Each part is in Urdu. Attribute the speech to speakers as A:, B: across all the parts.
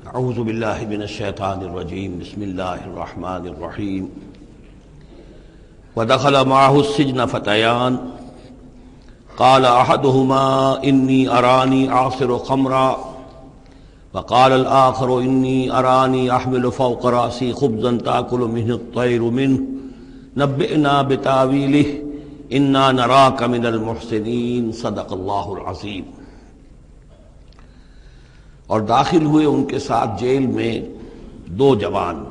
A: اعوذ باللہ من الشیطان الرجیم بسم اللہ الرحمن الرحیم ودخل معه السجن فتیان قال احدهما انی ارانی اعصر خمرا وقال الآخر انی ارانی احمل فوق رأسی خبزا تأکل منه الطیر منه نبئنا بتاویلہ انا نراک من المحسنین صدق اللہ العظیم۔ اور داخل ہوئے ان کے ساتھ جیل میں دو جوان۔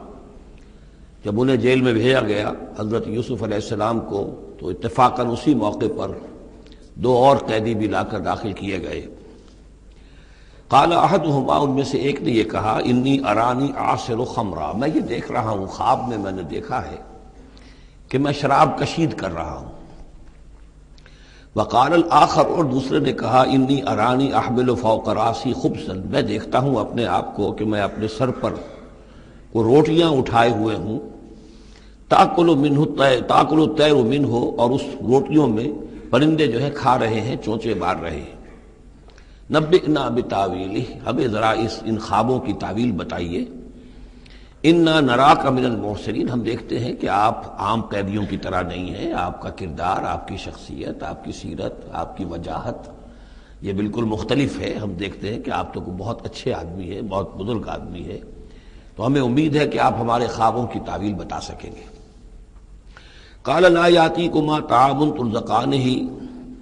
A: جب انہیں جیل میں بھیجا گیا حضرت یوسف علیہ السلام کو، تو اتفاقاً اسی موقع پر دو اور قیدی بھی لا کر داخل کیے گئے۔ قال احدہما، ان میں سے ایک نے یہ کہا، انی ارانی اعصر خمرا، میں یہ دیکھ رہا ہوں، خواب میں نے دیکھا ہے کہ میں شراب کشید کر رہا ہوں۔ وقال الآخر، اور دوسرے نے کہا، انی ارانی احمل فوق راسی خبزا، میں دیکھتا ہوں اپنے آپ کو کہ میں اپنے سر پر وہ روٹیاں اٹھائے ہوئے ہوں، تاکل الطیر منہ، اور اس روٹیوں میں پرندے جو ہے کھا رہے ہیں، چونچے مار رہے ہیں۔ نبئنا بتاویلہ، ہمیں ذرا ان خوابوں کی تعویل بتائیے۔ انا نراک من المحسنین، ہم دیکھتے ہیں کہ آپ عام قیدیوں کی طرح نہیں ہیں، آپ کا کردار، آپ کی شخصیت، آپ کی سیرت، آپ کی وجاہت یہ بالکل مختلف ہے۔ ہم دیکھتے ہیں کہ آپ تو بہت اچھے آدمی ہیں، بہت بزرگ آدمی ہے، تو ہمیں امید ہے کہ آپ ہمارے خوابوں کی تعویل بتا سکیں گے۔ قال لا یاتیکما طعام ترزقانہ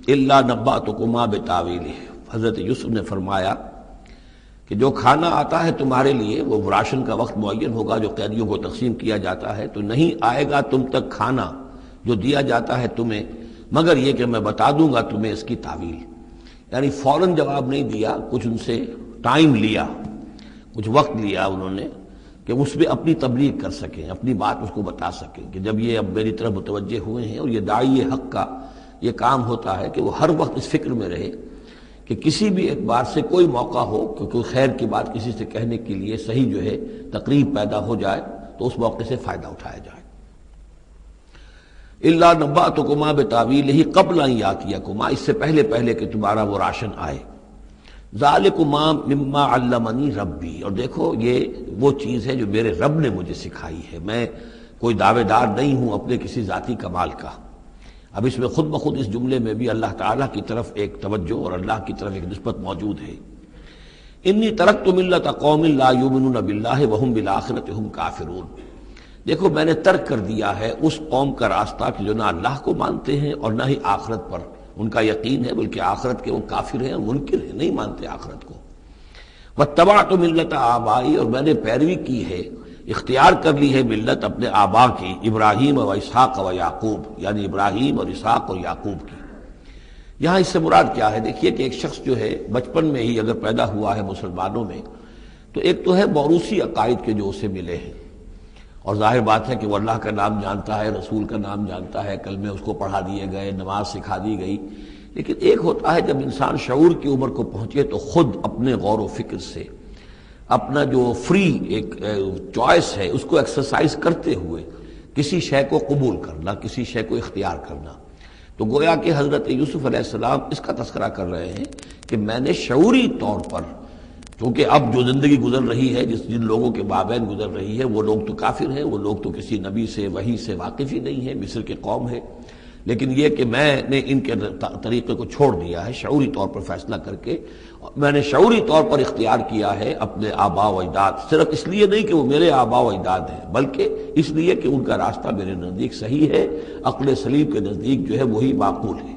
A: الا نبأتکما بتاویلہ، حضرت یوسف نے فرمایا کہ جو کھانا آتا ہے تمہارے لیے، وہ راشن کا وقت معین ہوگا جو قیدیوں کو تقسیم کیا جاتا ہے، تو نہیں آئے گا تم تک کھانا جو دیا جاتا ہے تمہیں، مگر یہ کہ میں بتا دوں گا تمہیں اس کی تعویل۔ یعنی فوراً جواب نہیں دیا، کچھ ان سے ٹائم لیا، کچھ وقت لیا انہوں نے کہ اس میں اپنی تبلیغ کر سکیں، اپنی بات اس کو بتا سکیں کہ جب یہ اب میری طرف متوجہ ہوئے ہیں۔ اور یہ داعی حق کا یہ کام ہوتا ہے کہ وہ ہر وقت اس فکر میں رہے کہ کسی بھی اعتبار سے کوئی موقع ہو کہ کوئی خیر کی بات کسی سے کہنے کے لیے صحیح جو ہے تقریب پیدا ہو جائے تو اس موقع سے فائدہ اٹھایا جائے۔ الا نبأتکما بتاویلہ قبل ان یاتیکما، اس سے پہلے کہ تمہارا وہ راشن آئے۔ ذالکما مما علمنی ربی، اور دیکھو یہ وہ چیز ہے جو میرے رب نے مجھے سکھائی ہے، میں کوئی دعوے دار نہیں ہوں اپنے کسی ذاتی کمال کا۔ اب اس میں خود بخود اس جملے میں بھی اللہ تعالیٰ کی طرف ایک توجہ اور اللہ کی طرف ایک نسبت موجود ہے۔ انی ترکت ملت قوم لا یؤمنون باللہ وہم بالآخرۃ ہم کافرون، دیکھو میں نے ترک کر دیا ہے اس قوم کا راستہ کہ جو نہ اللہ کو مانتے ہیں اور نہ ہی آخرت پر ان کا یقین ہے، بلکہ آخرت کے وہ کافر ہیں، منکر ہیں، نہیں مانتے آخرت کو۔ واتبعت ملت آبائی، اور میں نے پیروی کی ہے، اختیار کر لی ہے ملت اپنے آبا کی، ابراہیم و اسحاق و یعقوب، یعنی ابراہیم اور اسحاق اور یعقوب کی۔ یہاں اس سے مراد کیا ہے؟ دیکھیے کہ ایک شخص جو ہے بچپن میں ہی اگر پیدا ہوا ہے مسلمانوں میں، تو ایک تو ہے موروثی عقائد کے جو اسے ملے ہیں، اور ظاہر بات ہے کہ وہ اللہ کا نام جانتا ہے، رسول کا نام جانتا ہے، کلمے اس کو پڑھا دیے گئے، نماز سکھا دی گئی۔ لیکن ایک ہوتا ہے جب انسان شعور کی عمر کو پہنچے تو خود اپنے غور و فکر سے اپنا جو فری ایک چوائس ہے اس کو ایکسرسائز کرتے ہوئے کسی شے کو قبول کرنا، کسی شے کو اختیار کرنا۔ تو گویا کہ حضرت یوسف علیہ السلام اس کا تذکرہ کر رہے ہیں کہ میں نے شعوری طور پر، چونکہ اب جو زندگی گزر رہی ہے، جن لوگوں کے مابین گزر رہی ہے، وہ لوگ تو کافر ہیں، وہ لوگ تو کسی نبی سے وحی سے واقف ہی نہیں ہیں، مصر کے قوم ہے، لیکن یہ کہ میں نے ان کے طریقے کو چھوڑ دیا ہے شعوری طور پر فیصلہ کر کے، میں نے شعوری طور پر اختیار کیا ہے اپنے آبا و اجداد، صرف اس لیے نہیں کہ وہ میرے آبا و اجداد ہیں، بلکہ اس لیے کہ ان کا راستہ میرے نزدیک صحیح ہے، عقل سلیم کے نزدیک جو ہے وہی معقول ہے۔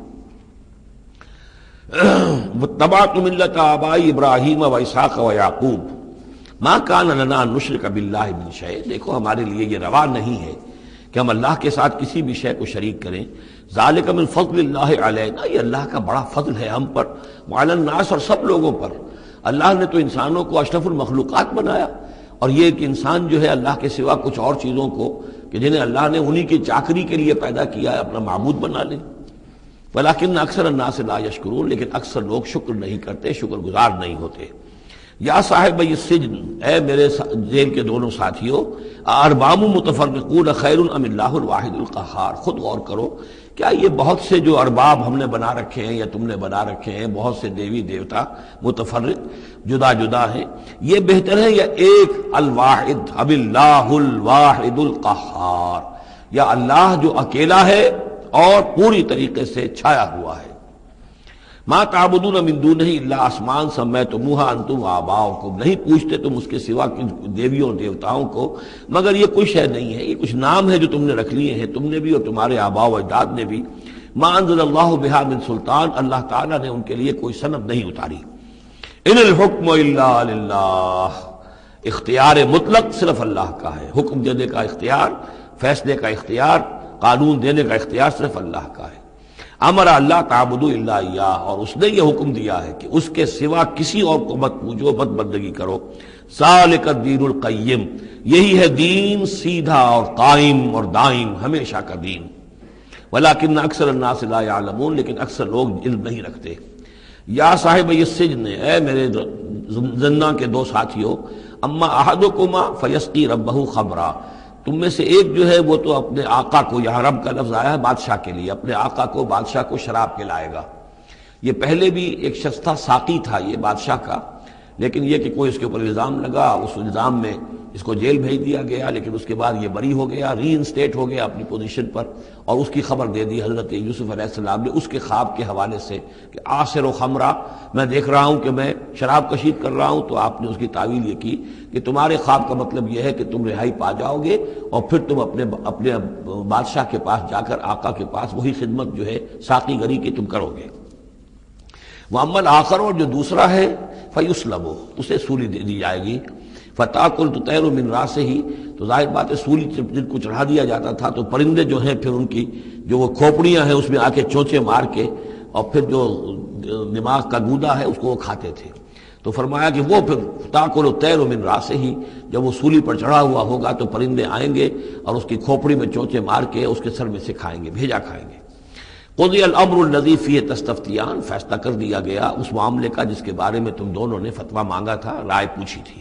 A: واتبعت ملت آبائی ابراہیم و اسحاق و یعقوب ما کان لنا ان نشرک باللہ من شیء، دیکھو ہمارے لیے یہ روا نہیں ہے کہ ہم اللہ کے ساتھ کسی بھی شے کو شریک کریں۔ ذالک من فضل اللہ علینا، یہ اللہ کا بڑا فضل ہے ہم پر، وعلی الناس، اور سب لوگوں پر۔ اللہ نے تو انسانوں کو اشرف المخلوقات بنایا، اور یہ کہ انسان جو ہے اللہ کے سوا کچھ اور چیزوں کو کہ جنہیں اللہ نے انہی کی چاکری کے لیے پیدا کیا ہے اپنا معبود بنا لے۔ ولیکن اکثر الناس لا یشکرون، لیکن اکثر لوگ شکر نہیں کرتے، شکر گزار نہیں ہوتے۔ یا صاحب السجن، اے میرے جیل کے دونوں ساتھیوں، ارباب متفرقون خیر ام اللہ الواحد القہار، خود غور کرو، کیا یہ بہت سے جو ارباب ہم نے بنا رکھے ہیں یا تم نے بنا رکھے ہیں، بہت سے دیوی دیوتا متفرق جدا جدا ہیں، یہ بہتر ہے یا ایک الواحد اب اللہ الواحد القہار، یا اللہ جو اکیلا ہے اور پوری طریقے سے چھایا ہوا ہے؟ ما تعبدون من دونہ الا اسماء سمیتموها انتم وآباؤکم، نہیں پوچھتے تم اس کے سوا دیویوں اور دیوتاؤں کو مگر یہ کوئی شے نہیں ہے، یہ کچھ نام ہے جو تم نے رکھ لیے ہیں، تم نے بھی اور تمہارے آباء و اجداد نے بھی۔ ما انزل اللہ بہا من سلطان، اللہ تعالیٰ نے ان کے لیے کوئی سند نہیں اتاری۔ ان الحکم الا للہ، اختیار مطلق صرف اللہ کا ہے، حکم دینے کا اختیار، فیصلے کا اختیار، قانون دینے کا اختیار صرف اللہ کا ہے۔ امر اللہ تعبدوا الا ایاہ، اور اس نے یہ حکم دیا ہے کہ اس کے سوا کسی اور کو مت پوجو، مت بندگی کرو۔ ذالک الدین القیم، یہی ہے دین سیدھا اور قائم اور دائم، ہمیشہ کا دین۔ ولکن اکثر الناس لا یعلمون، لیکن اکثر لوگ علم نہیں رکھتے۔ یا صاحب السجن، اے میرے زنداں کے دو ساتھیوں، اما احدکما فیسقی ربہ خمرا، تم میں سے ایک جو ہے وہ تو اپنے آقا کو، یہاں رب کا لفظ آیا ہے بادشاہ کے لیے، اپنے آقا کو، بادشاہ کو شراب پلائے گا۔ یہ پہلے بھی ایک شخص تھا، ساقی تھا یہ بادشاہ کا، لیکن یہ کہ کوئی اس کے اوپر الزام لگا، اس الزام میں اس کو جیل بھیج دیا گیا، لیکن اس کے بعد یہ بری ہو گیا، ری انسٹیٹ ہو گیا اپنی پوزیشن پر، اور اس کی خبر دے دی حضرت یوسف علیہ السلام نے اس کے خواب کے حوالے سے کہ آصر و خمرہ، میں دیکھ رہا ہوں کہ میں شراب کشید کر رہا ہوں، تو آپ نے اس کی تعویل یہ کی کہ تمہارے خواب کا مطلب یہ ہے کہ تم رہائی پا جاؤ گے اور پھر تم اپنے بادشاہ کے پاس جا کر، آقا کے پاس وہی خدمت جو ہے ساقی گری کی تم کرو گے۔ وَأَمَّا الْآخَرُ، اور جو دوسرا ہے، فَيُسْلَبُ، اسے سولی دے دی جائے گی۔ فَتَأْكُلُ الطَّيْرُ مِنْ رَأْسِهِ، تو ظاہر بات ہے سولی جن کو چڑھا دیا جاتا تھا تو پرندے جو ہیں پھر ان کی جو وہ کھوپڑیاں ہیں اس میں آ کے چونچے مار کے اور پھر جو دماغ کا گودا ہے اس کو وہ کھاتے تھے۔ تو فرمایا کہ وہ پھر تَأْكُلُ الطَّيْرُ مِنْ رَأْسِهِ، جب وہ سولی پر چڑھا ہوا ہوگا تو پرندے آئیں گے اور اس کی کھوپڑی میں چونچے مار کے اس کے سر میں سے کھائیں گے، بھیجا کھائیں گے۔ قضی الامر الذی فیہ تستفتیان، فیصلہ کر دیا گیا اس معاملے کا جس کے بارے میں تم دونوں نے فتویٰ مانگا تھا، رائے پوچھی تھی۔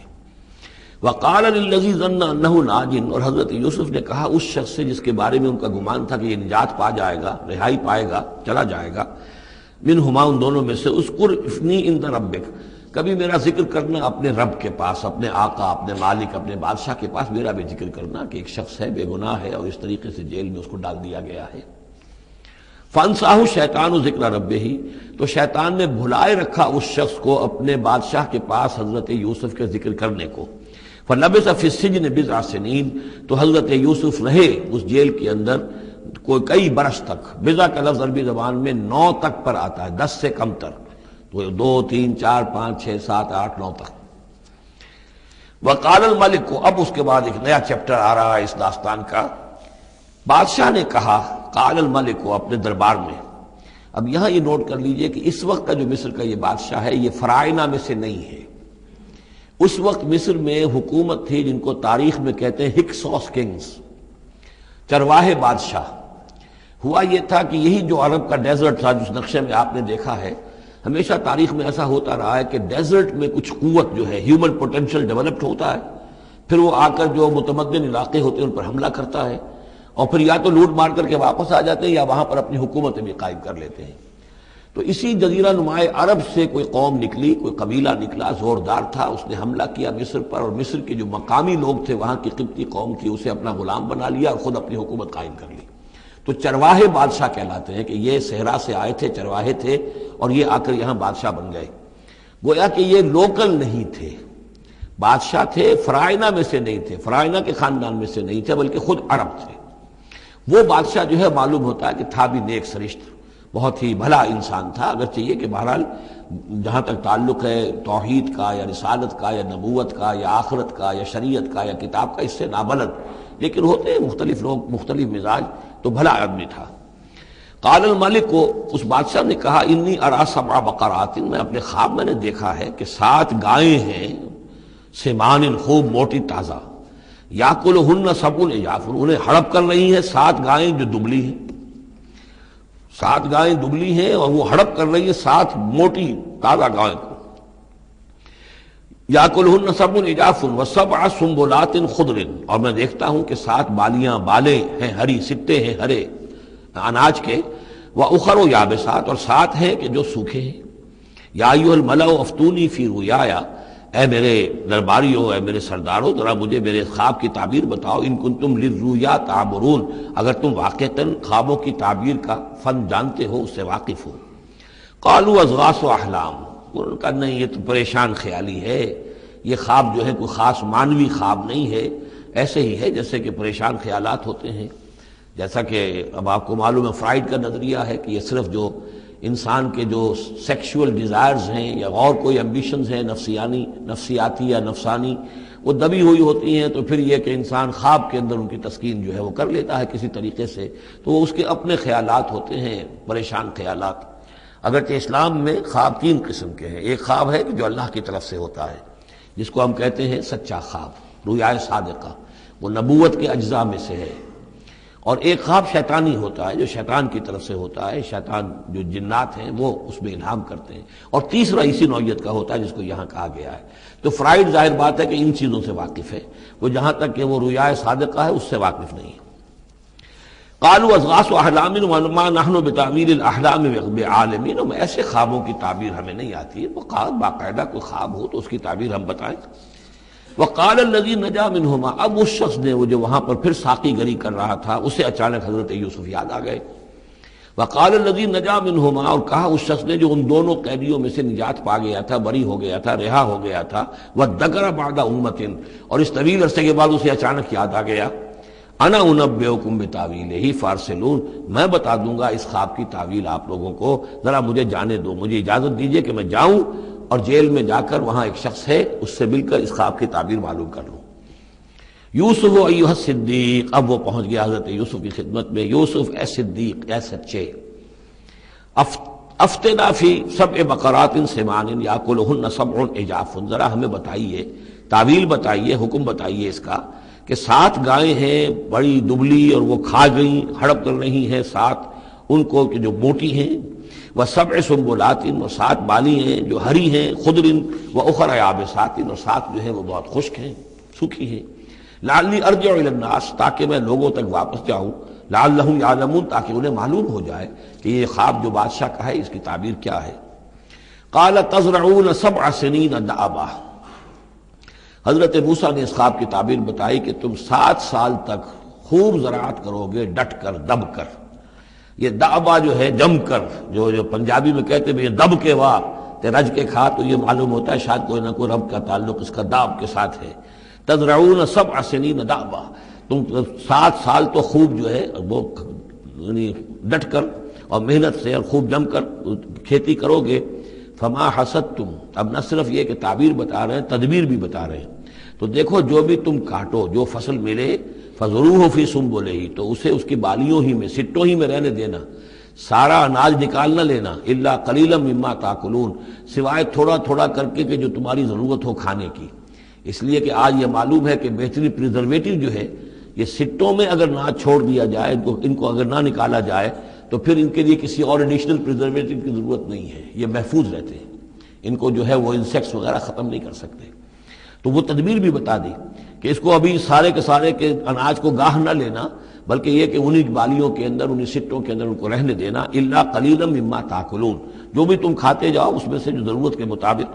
A: وقال للذی ظن انہ ناج، اور حضرت یوسف نے کہا اس شخص سے جس کے بارے میں ان کا گمان تھا کہ یہ نجات پا جائے گا، رہائی پائے گا، چلا جائے گا، منہما، ان دونوں میں سے، اذکر افنی عند ربک، کبھی میرا ذکر کرنا اپنے رب کے پاس، اپنے آقا، اپنے مالک، اپنے بادشاہ کے پاس میرا بھی ذکر کرنا کہ ایک شخص ہے، بے گناہ ہے، اور اس طریقے سے جیل میں اس کو ڈال دیا گیا ہے۔ فانساہ شیطان و ذکر ربہ، تو شیطان نے بھلائے رکھا اس شخص کو اپنے بادشاہ کے پاس حضرت یوسف کے ذکر کرنے کو۔ فلبث فی السجن بضع سنین، تو حضرت یوسف رہے اس جیل کے اندر کوئی کئی برس تک۔ بضع کا لفظ عربی زبان میں 9 تک پر آتا ہے، 10 سے کم تر، تو 2 3 4 5 6 7 8 9 تک۔ وقال الملک کو، اب اس کے بعد ایک نیا چیپٹر آ رہا ہے اس داستان کا۔ بادشاہ نے کہا، قال الملک کو، اپنے دربار میں۔ اب یہاں یہ نوٹ کر لیجئے کہ اس وقت کا جو مصر کا یہ بادشاہ ہے یہ فرائنہ میں سے نہیں ہے۔ اس وقت مصر میں حکومت تھی جن کو تاریخ میں کہتے ہیں ہکسوس کنگز، چرواہے بادشاہ۔ ہوا یہ تھا کہ یہی جو عرب کا ڈیزرٹ تھا جس نقشے میں آپ نے دیکھا ہے، ہمیشہ تاریخ میں ایسا ہوتا رہا ہے کہ ڈیزرٹ میں کچھ قوت جو ہے، ہیومن پوٹینشل ڈیولپڈ ہوتا ہے، پھر وہ آ کر جو متمدن علاقے ہوتے ہیں ان پر حملہ کرتا ہے، اور پھر یا تو لوٹ مار کر کے واپس آ جاتے ہیں یا وہاں پر اپنی حکومتیں بھی قائم کر لیتے ہیں۔ تو اسی جزیرہ نمائے عرب سے کوئی قوم نکلی، کوئی قبیلہ نکلا، زوردار تھا، اس نے حملہ کیا مصر پر، اور مصر کے جو مقامی لوگ تھے وہاں کی قبطی قوم کی، اسے اپنا غلام بنا لیا اور خود اپنی حکومت قائم کر لی۔ تو چرواہے بادشاہ کہلاتے ہیں کہ یہ صحرا سے آئے تھے، چرواہے تھے، اور یہ آ کر یہاں بادشاہ بن گئے۔ گویا کہ یہ لوکل نہیں تھے، بادشاہ تھے، فرائنہ میں سے نہیں تھے، فرائنہ کے خاندان میں سے نہیں تھے، بلکہ خود عرب تھے۔ وہ بادشاہ جو ہے معلوم ہوتا ہے کہ تھا بھی نیک سرشت، بہت ہی بھلا انسان تھا، اگرچہ یہ کہ بہرحال جہاں تک تعلق ہے توحید کا یا رسالت کا یا نبوت کا یا آخرت کا یا شریعت کا یا کتاب کا، اس سے نابلد، لیکن ہوتے ہیں مختلف لوگ، مختلف مزاج، تو بھلا آدمی تھا۔ قال الملک کو، اس بادشاہ نے کہا، انی ارا 7 بقرات، میں اپنے خواب میں نے دیکھا ہے کہ 7 گائیں ہیں، سمان، خوب موٹی تازہ، یاکلہن 7 عجاف، انہیں ہڑپ کر رہی ہیں 7 گائیں جو دبلی ہیں، 7 گائیں دبلی ہیں اور وہ ہڑپ کر رہی ہیں 7 موٹی تازہ گائیں کو۔ یاکلہن سبع عجاف وسبع سنبلات خضر، اور میں دیکھتا ہوں کہ 7 بالیاں بالیں ہیں ہری، سٹے ہیں ہرے اناج کے، واخر یابسات، اور 7 ہیں کہ جو سوکھے ہیں۔ یا ایھا الملأ افتونی فی رؤیایا، اے میرے درباریوں، اے میرے سرداروں، ذرا مجھے میرے خواب کی تعبیر بتاؤ، ان کنتم للرؤیا تعبرون، اگر تم واقعتاً خوابوں کی تعبیر کا فن جانتے ہو، اس سے واقف ہو۔ قالوا اضغاث احلام، انہوں نے کہا نہیں، یہ تو پریشان خیالی ہے، یہ خواب جو ہے کوئی خاص معنوی خواب نہیں ہے، ایسے ہی ہے جیسے کہ پریشان خیالات ہوتے ہیں۔ جیسا کہ اب آپ کو معلوم ہے فرائڈ کا نظریہ ہے کہ یہ صرف جو انسان کے جو سیکشول ڈیزائرز ہیں یا اور کوئی ایمبیشنز ہیں نفسیاتی یا نفسانی، وہ دبی ہوئی ہوتی ہیں، تو پھر یہ کہ انسان خواب کے اندر ان کی تسکین جو ہے وہ کر لیتا ہے کسی طریقے سے، تو وہ اس کے اپنے خیالات ہوتے ہیں، پریشان خیالات۔ اگرچہ اسلام میں خواب 3 قسم کے ہیں، ایک خواب ہے کہ جو اللہ کی طرف سے ہوتا ہے، جس کو ہم کہتے ہیں سچا خواب، رؤیا صادقہ، وہ نبوت کے اجزاء میں سے ہے، اور ایک خواب شیطانی ہوتا ہے جو شیطان کی طرف سے ہوتا ہے، شیطان جو جنات ہیں وہ اس میں الہام کرتے ہیں، اور تیسرا اسی نوعیت کا ہوتا ہے جس کو یہاں کہا گیا ہے۔ تو فرائڈ ظاہر بات ہے کہ ان چیزوں سے واقف ہے، وہ جہاں تک کہ وہ رؤیا صادقہ ہے اس سے واقف نہیں ہے۔ قالوا اضغاث احلام وما نحن بتاویل الاحلام بعالمین، ایسے خوابوں کی تعبیر ہمیں نہیں آتی ہے، وہ باقاعدہ کوئی خواب ہو تو اس کی تعبیر ہم بتائیں۔ وقال الذی نجا منہما، اب اس شخص نے، وہ جو وہاں پر پھر ساقی گری کر رہا تھا، اسے اچانک حضرت یوسف یاد آ گئے۔ وقال الذی نجا منہما، اور کہا اس شخص نے جو ان دونوں قیدیوں میں سے نجات پا گیا تھا، بری ہو گیا تھا، رہا ہو گیا تھا، وذکر بعد امۃ، اور اس طویل عرصے کے بعد اسے اچانک یاد آ گیا، انا انبئکم بتاویلہ فارسلون، میں بتا دوں گا اس خواب کی تعویل آپ لوگوں کو، ذرا مجھے جانے دو، مجھے اجازت دیجئے کہ میں جاؤں اور جیل میں جا کر وہاں ایک شخص ہے اس سے مل کر اس خواب کی تعبیر معلوم کر لوں۔ یوسف ایھا الصدیق، اب وہ پہنچ گیا حضرت یوسف کی خدمت میں، یوسف اے صدیق، اے سچے، افتنا فی 7 بقرات سمان یاکلہن 7 عجاف، ذرا ہمیں بتائیے، تعویل بتائیے، حکم بتائیے اس کا کہ 7 گائیں ہیں بڑی دبلی اور وہ کھا گئیں، ہڑپ کر رہی ہیں، 7 ان کو کہ جو موٹی ہیں، وسبع سنبلات، اور 7 بالی ہیں جو ہری ہیں، خضر واخر یابسات، اور 7 جو ہیں وہ بہت خشک ہیں، سوکھی ہیں، لعلی ارجع الی الناس، تاکہ میں لوگوں تک واپس جاؤں، لعلہم یعلمون، تاکہ انہیں معلوم ہو جائے کہ یہ خواب جو بادشاہ کا ہے اس کی تعبیر کیا ہے۔ قال تزرعون 7 سنین دأبا، حضرت موسیٰ نے اس خواب کی تعبیر بتائی کہ تم 7 سال تک خوب زراعت کرو گے، ڈٹ کر، دب کر۔ یہ دأبا جو ہے جم کر، جو پنجابی میں کہتے ہیں یہ دب کے واہ تے رج کے کھا، تو یہ معلوم ہوتا ہے شاید کوئی نہ کوئی رب کا تعلق اس کا داب کے ساتھ ہے۔ تزرعون 7 سنین دأبا، تم 7 سال تو خوب جو ہے وہ یعنی ڈٹ کر اور محنت سے اور خوب جم کر کھیتی کرو گے۔ فما حصدتم، اب نہ صرف یہ کہ تعبیر بتا رہے ہیں، تدبیر بھی بتا رہے ہیں، تو دیکھو جو بھی تم کاٹو، جو فصل ملے، فضروہ فی سنبلہ، تو اسے اس کی بالیوں ہی میں، سٹوں ہی میں رہنے دینا، سارا اناج نکال نہ لینا، الا قلیلا مما تاکلون، سوائے تھوڑا تھوڑا کر کے کہ جو تمہاری ضرورت ہو کھانے کی، اس لیے کہ آج یہ معلوم ہے کہ بہترین پریزرویٹو جو ہے یہ سٹوں میں اگر نہ چھوڑ دیا جائے، ان کو اگر نہ نکالا جائے تو پھر ان کے لیے کسی اور ایڈیشنل پریزرویٹو کی ضرورت نہیں ہے، یہ محفوظ رہتے ہیں، ان کو جو ہے وہ انسیکٹس وغیرہ ختم نہیں کر سکتے۔ تو وہ تدبیر بھی بتا دی کہ اس کو ابھی سارے کے سارے کے اناج کو گاہ نہ لینا، بلکہ یہ کہ انہی بالیوں کے اندر، انہی سٹوں کے اندر ان کو رہنے دینا، الا قلیلا مما تاکلون، جو بھی تم کھاتے جاؤ اس میں سے جو ضرورت کے مطابق۔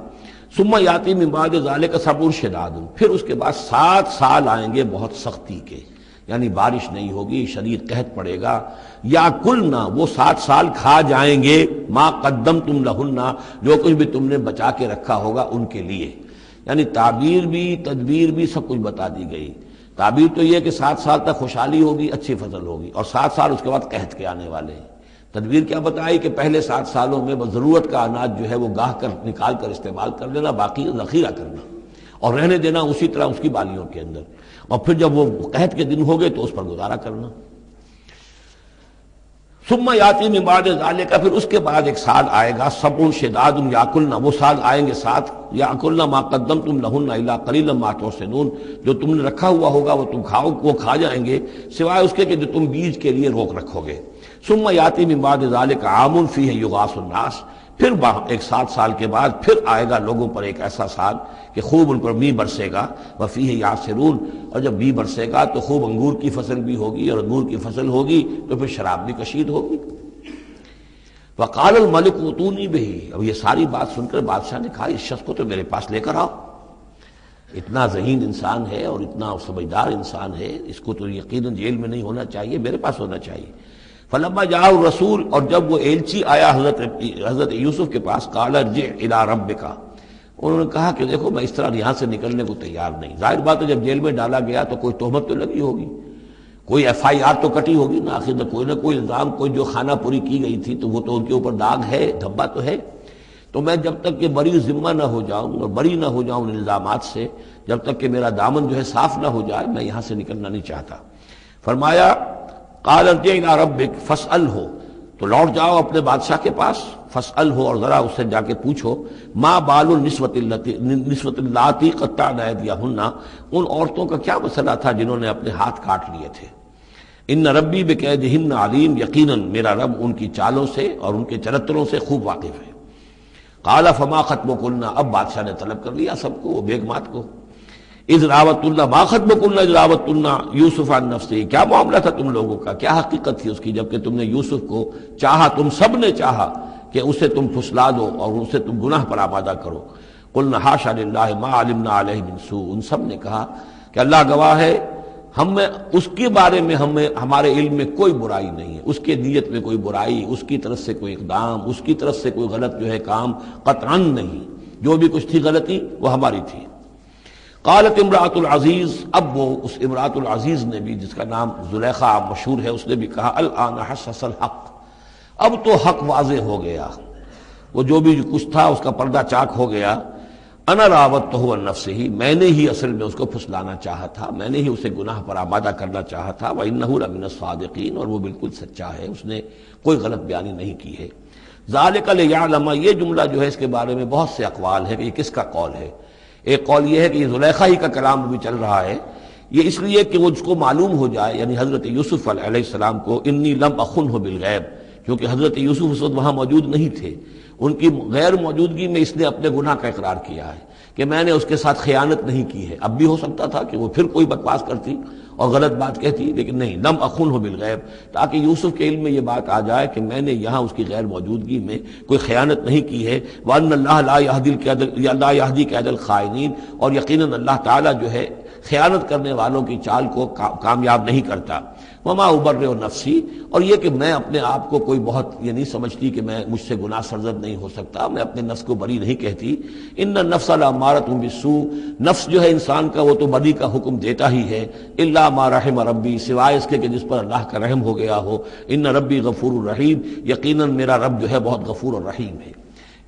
A: ثم یاتی من بعد ذلک صبر شداد، پھر اس کے بعد 7 سال آئیں گے بہت سختی کے، یعنی بارش نہیں ہوگی، شدید قحط پڑے گا، یا کلنا، وہ 7 سال کھا جائیں گے، ما قدمتم لہن، جو کچھ بھی تم نے بچا کے رکھا ہوگا ان کے لیے، یعنی تعبیر بھی تدبیر بھی سب کچھ بتا دی گئی۔ تعبیر تو یہ کہ 7 سال تک خوشحالی ہوگی، اچھی فصل ہوگی، اور 7 سال اس کے بعد قحط کے آنے والے ہیں۔ تدبیر کیا بتائی کہ پہلے 7 سالوں میں بس ضرورت کا اناج جو ہے وہ گاہ کر نکال کر استعمال کر لینا، باقی ذخیرہ کرنا اور رہنے دینا اسی طرح اس کی بالیوں کے اندر، اور پھر جب وہ قحط کے دن ہو گئے تو اس پر گزارا کرنا۔ ثم یاتی من بعد ذلک، پھر اس کے بعد ایک سال آئے گا، سبع شداد یاکلن، وہ سال آئیں گے 7، یاکلن ما قدمتم لہن الا قلیلا ما تحسنون، جو تم نے رکھا ہوا ہوگا وہ تم کھاؤ، وہ کھا جائیں گے، سوائے اس کے کہ جو تم بیج کے لیے روک رکھو گے۔ ثم یاتی من بعد ذلک عام فیہ یغاث الناس، پھر 7 سال کے بعد پھر آئے گا لوگوں پر ایک ایسا سال کہ خوب ان پر می برسے گا، وفیہ یعصرون، اور جب می برسے گا تو خوب انگور کی فصل بھی ہوگی، اور انگور کی فصل ہوگی تو پھر شراب بھی کشید ہوگی۔ وقال الملک اوتونی بہ، اب یہ ساری بات سن کر بادشاہ نے کہا اس شخص کو تو میرے پاس لے کر آؤ، اتنا ذہین انسان ہے اور اتنا سمجھدار انسان ہے، اس کو تو یقیناً جیل میں نہیں ہونا چاہیے، میرے پاس ہونا چاہیے۔ فلما جاء الرسول، اور جب وہ ایلچی آیا حضرت یوسف کے پاس، قال ارجع الی ربک، انہوں نے کہا کہ دیکھو میں اس طرح یہاں سے نکلنے کو تیار نہیں۔ ظاہر بات ہے جب جیل میں ڈالا گیا تو کوئی تہمت تو لگی ہوگی، کوئی FIR تو کٹی ہوگی نا، آخر نہ کوئی الزام، کوئی جو خانہ پوری کی گئی تھی تو وہ تو ان کے اوپر داغ ہے، دھبا تو ہے۔ تو میں جب تک کہ بری ذمہ نہ ہو جاؤں اور بری نہ ہو جاؤں ان الزامات سے، جب تک کہ میرا دامن جو ہے صاف نہ ہو جائے، میں یہاں سے نکلنا نہیں چاہتا۔ فرمایا قال ارجع الی ربک فاسألہ، تو لوٹ جاؤ اپنے بادشاہ کے پاس، فاسألہ، اور ذرا اس سے جا کے پوچھو، ما بال النسوۃ اللاتی قطعن ایدیہن، ان عورتوں کا کیا مسئلہ تھا جنہوں نے اپنے ہاتھ کاٹ لیے تھے۔ ان ربی بکیدہن علیم، یقیناً میرا رب ان کی چالوں سے اور ان کے چرتروں سے خوب واقف ہے۔ قال فما خطبکن، اب بادشاہ نے طلب کر لیا سب کو، وہ بیگمات کو، اذ راوتن، ما خطبکن اذ راوتن یوسف عن نفسہ، کیا معاملہ تھا تم لوگوں کا، کیا حقیقت تھی اس کی جبکہ تم نے یوسف کو چاہا، تم سب نے چاہا کہ اسے تم پھسلا دو اور اسے تم گناہ پر آمادہ کرو۔ قلنا حاشا للہ ما علمنا علیہ من سوء، ان سب نے کہا کہ اللہ گواہ ہے ہم میں اس کے بارے میں ہمارے علم میں کوئی برائی نہیں ہے، اس کے نیت میں کوئی برائی، اس کی طرف سے کوئی اقدام، اس کی طرف سے کوئی غلط جو ہے کام قطعاً نہیں، جو بھی کچھ تھی غلطی وہ ہماری تھی۔ قالت امرأۃ العزیز، اب وہ اس امرأۃ العزیز نے بھی، جس کا نام زلیخا مشہور ہے، اس نے بھی کہا الآن حسس الحق، اب تو حق واضح ہو گیا، وہ جو بھی کچھ تھا اس کا پردہ چاک ہو گیا۔ انا راوتہ عن نفسہ، میں نے ہی اصل میں اس کو پھسلانا چاہا تھا، میں نے ہی اسے گناہ پر آمادہ کرنا چاہا تھا، وانہ لمن الصادقین، اور وہ بالکل سچا ہے، اس نے کوئی غلط بیانی نہیں کی ہے۔ ذالک لیعلم، یہ جملہ جو ہے اس کے بارے میں بہت سے اقوال ہیں کہ یہ کس کا قول ہے۔ ایک قول یہ ہے کہ یہ زلیخا ہی کا کلام بھی چل رہا ہے، یہ اس لیے کہ وہ اس کو معلوم ہو جائے، یعنی حضرت یوسف علیہ السلام کو، انی لم اخنہ بالغیب، کیونکہ حضرت یوسف اس وقت وہاں موجود نہیں تھے، ان کی غیر موجودگی میں اس نے اپنے گناہ کا اقرار کیا ہے کہ میں نے اس کے ساتھ خیانت نہیں کی ہے۔ اب بھی ہو سکتا تھا کہ وہ پھر کوئی بکواس کرتی اور غلط بات کہتی، لیکن نہیں، لم اخنہ بالغیب، تاکہ یوسف کے علم میں یہ بات آ جائے کہ میں نے یہاں اس کی غیر موجودگی میں کوئی خیانت نہیں کی ہے۔ وَأَنَّ اللَّهَ لَا يَهْدِي كَيْدَ الْخَائِنِينَ، اور یقیناً اللہ تعالیٰ جو ہے خیانت کرنے والوں کی چال کو کامیاب نہیں کرتا۔ وما ابرئ نفسی، اور یہ کہ میں اپنے آپ کو کوئی بہت یہ نہیں سمجھتی کہ میں مجھ سے گناہ سرزد نہیں ہو سکتا، میں اپنے نفس کو بری نہیں کہتی۔ ان النفس لامارۃ بالسوء، نفس جو ہے انسان کا وہ تو بدی کا حکم دیتا ہی ہے، الا ما رحم ربی، سوائے اس کے کہ جس پر اللہ کا رحم ہو گیا ہو۔ ان ربی غفور الرحیم، یقیناً میرا رب جو ہے بہت غفور اور رحیم ہے۔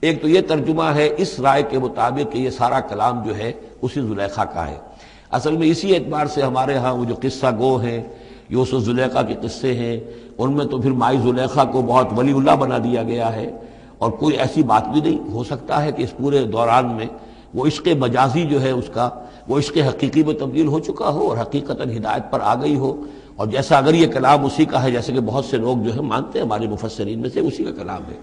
A: ایک تو یہ ترجمہ ہے اس رائے کے مطابق کہ یہ سارا کلام جو ہے اسی زلیخا کا ہے۔ اصل میں اسی اعتبار سے ہمارے ہاں وہ جو قصہ گو ہیں، یوسف زلیخا کے قصے ہیں، ان میں تو پھر مائی زلیخا کو بہت ولی اللہ بنا دیا گیا ہے، اور کوئی ایسی بات بھی نہیں ہو سکتا ہے کہ اس پورے دوران میں وہ عشق مجازی جو ہے اس کا وہ عشق حقیقی میں تبدیل ہو چکا ہو اور حقیقتاً ہدایت پر آ گئی ہو۔ اور جیسا اگر یہ کلام اسی کا ہے، جیسے کہ بہت سے لوگ جو ہے مانتے ہیں ہمارے مفسرین میں سے، اسی کا کلام ہے۔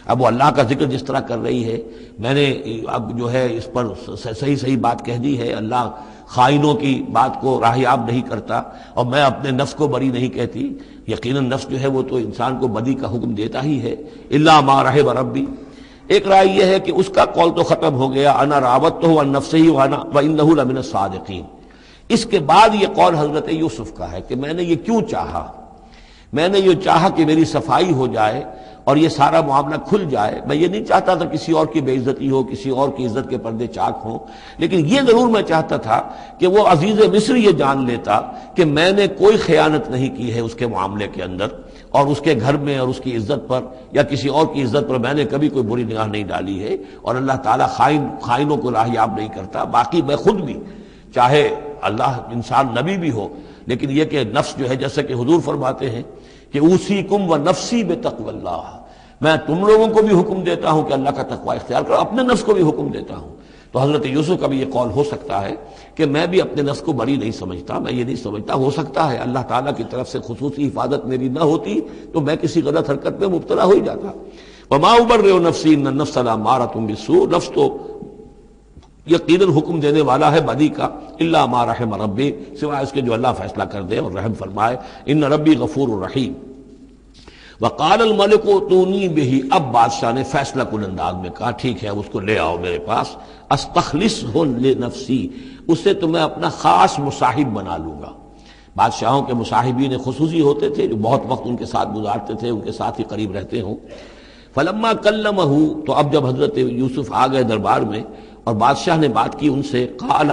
A: اب وہ اللہ کا ذکر جس طرح کر رہی ہے، میں نے اب جو ہے اس پر صحیح بات کہہ دی ہے، اللہ خائنوں کی بات کو راہیاب نہیں کرتا، اور میں اپنے نفس کو بری نہیں کہتی۔ یقیناً نفس جو ہے وہ تو انسان کو بدی کا حکم دیتا ہی ہے، الا ما رحم ربی۔ ایک رائے یہ ہے کہ اس کا قول تو ختم ہو گیا، انا راوتہ عن نفسہ وانہ لمن الصادقین۔ اس کے بعد یہ قول حضرت یوسف کا ہے کہ میں نے یہ کیوں چاہا، میں نے یہ چاہا کہ میری صفائی ہو جائے اور یہ سارا معاملہ کھل جائے۔ میں یہ نہیں چاہتا تھا کسی اور کی بے عزتی ہو، کسی اور کی عزت کے پردے چاک ہوں، لیکن یہ ضرور میں چاہتا تھا کہ وہ عزیز مصر یہ جان لیتا کہ میں نے کوئی خیانت نہیں کی ہے اس کے معاملے کے اندر، اور اس کے گھر میں اور اس کی عزت پر یا کسی اور کی عزت پر میں نے کبھی کوئی بری نگاہ نہیں ڈالی ہے، اور اللہ تعالیٰ خائنوں کو راہیاب نہیں کرتا۔ باقی میں خود بھی، چاہے اللہ انسان نبی بھی ہو، لیکن یہ کہ نفس جو ہے، جیسے کہ حضور فرماتے ہیں کہ اوصیکم و نفسی بتقوی اللہ، میں تم لوگوں کو بھی حکم دیتا ہوں کہ اللہ کا تقوی اختیار کرو، اپنے نفس کو بھی حکم دیتا ہوں۔ تو حضرت یوسف کا بھی یہ قول ہو سکتا ہے کہ میں بھی اپنے نفس کو بری نہیں سمجھتا، میں یہ نہیں سمجھتا، ہو سکتا ہے اللہ تعالیٰ کی طرف سے خصوصی حفاظت میری نہ ہوتی تو میں کسی غلط حرکت میں مبتلا ہو ہی جاتا۔ وما ابرئ نفسی ان النفس لامارۃ بالسوء، نفس تو یقیناً حکم دینے والا ہے بدی کا، الا ما رحم ربی، سوائے اس کے جو اللہ فیصلہ کر دے اور رحم فرمائے، ان ربی غفور الرحیم۔ وقال الملک اتونی بہ، اب بادشاہ نے فیصلہ کن انداز میں کہا ٹھیک ہے اب اس کو لے آؤ میرے پاس، استخلصہ لنفسی، اسے تو میں اپنا خاص مصاحب بنا لوں گا۔ بادشاہوں کے مصاحبین خصوصی ہوتے تھے جو بہت وقت ان کے ساتھ گزارتے تھے، ان کے ساتھ ہی قریب رہتے ہوں۔ فلما کلمہ، تو اب جب حضرت یوسف آ گئے دربار میں اور بادشاہ نے بات کی ان سے، قال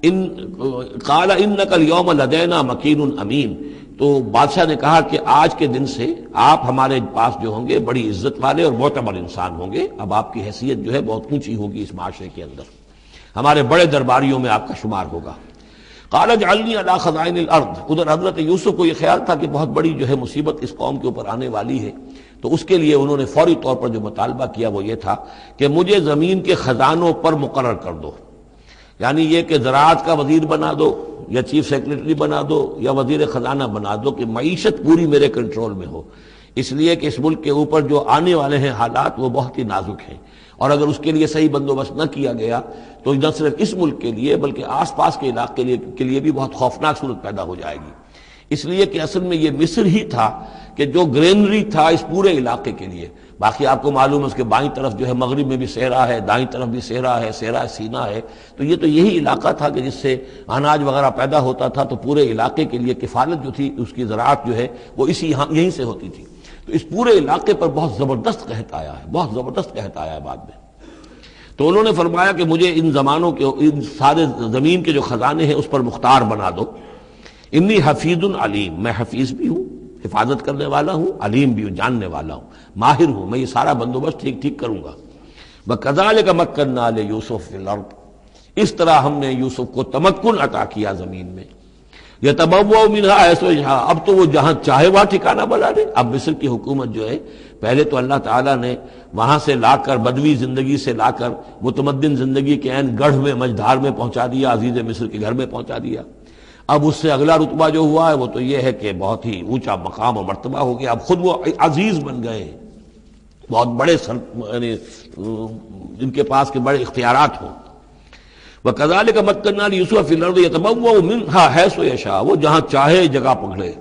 A: انک اليوم لدینا مکین امین، تو بادشاہ نے کہا کہ آج کے دن سے آپ ہمارے پاس جو ہوں گے بڑی عزت والے اور معتبر انسان ہوں گے، اب آپ کی حیثیت جو ہے بہت اونچی ہوگی اس معاشرے کے اندر، ہمارے بڑے درباریوں میں آپ کا شمار ہوگا۔ قال اجعلنی علی خزائن الارض، ادھر حضرت یوسف کو یہ خیال تھا کہ بہت بڑی جو ہے مصیبت اس قوم کے اوپر آنے والی ہے، تو اس کے لیے انہوں نے فوری طور پر جو مطالبہ کیا وہ یہ تھا کہ مجھے زمین کے خزانوں پر مقرر کر دو، یعنی یہ کہ زراعت کا وزیر بنا دو یا چیف سیکرٹری بنا دو یا وزیر خزانہ بنا دو، کہ معیشت پوری میرے کنٹرول میں ہو، اس لیے کہ اس ملک کے اوپر جو آنے والے ہیں حالات وہ بہت ہی نازک ہیں، اور اگر اس کے لیے صحیح بندوبست نہ کیا گیا تو نہ صرف اس ملک کے لیے بلکہ آس پاس کے علاقے کے لیے بھی بہت خوفناک صورت پیدا ہو جائے گی۔ اس لیے کہ اصل میں یہ مصر ہی تھا کہ جو گرینری تھا اس پورے علاقے کے لیے، باقی آپ کو معلوم ہے اس کے بائیں طرف جو ہے مغرب میں بھی صحرا ہے، دائیں طرف بھی صحرا ہے، صحرا سینا ہے، تو یہ تو یہی علاقہ تھا کہ جس سے اناج وغیرہ پیدا ہوتا تھا، تو پورے علاقے کے لیے کفالت جو تھی اس کی زراعت جو ہے وہ یہیں سے ہوتی تھی، تو اس پورے علاقے پر بہت زبردست قحط آیا ہے، بہت زبردست قحط آیا ہے بعد میں۔ تو انہوں نے فرمایا کہ مجھے ان زمانوں کے ان سارے زمین کے جو خزانے ہیں اس پر مختار بنا دو، انی حفیظ علیم، میں حفیظ بھی ہوں، حفاظت کرنے والا ہوں، علیم بھی ہوں، جاننے والا ہوں، ماہر ہوں، میں یہ سارا بندوبست ٹھیک کروں گا۔ وَكَذَلِكَ مَكَّنَّا لِيُوسُفَ فِي الْأَرْضِ، اس طرح ہم نے یوسف کو تمکن عطا کیا زمین میں، يَتَبَوَّأُ مِنْهَا حَيْثُ يَشَاءُ، اب تو وہ جہاں چاہے وہاں ٹھکانہ بنا دے۔ اب مصر کی حکومت جو ہے پہلے تو اللہ تعالیٰ نے وہاں سے لا کر بدوی زندگی سے لا کر متمدن زندگی کے عین گڑھ میں مجدھار میں پہنچا دیا، عزیز مصر کے گھر میں پہنچا دیا۔ اب اس سے اگلا رتبہ جو ہوا ہے وہ تو یہ ہے کہ بہت ہی اونچا مقام اور مرتبہ ہو گیا، اب خود وہ عزیز بن گئے ہیں، بہت بڑے یعنی ان کے پاس کے بڑے اختیارات ہوں۔ وَكَذَلِكَ مَكَّنَّا لِيُوسُفَ فِي الْأَرْضِ يَتَبَوَّأُ مِنْهَا حَيْثُ يَشَاءُ، وہ جہاں چاہے جگہ پکڑے۔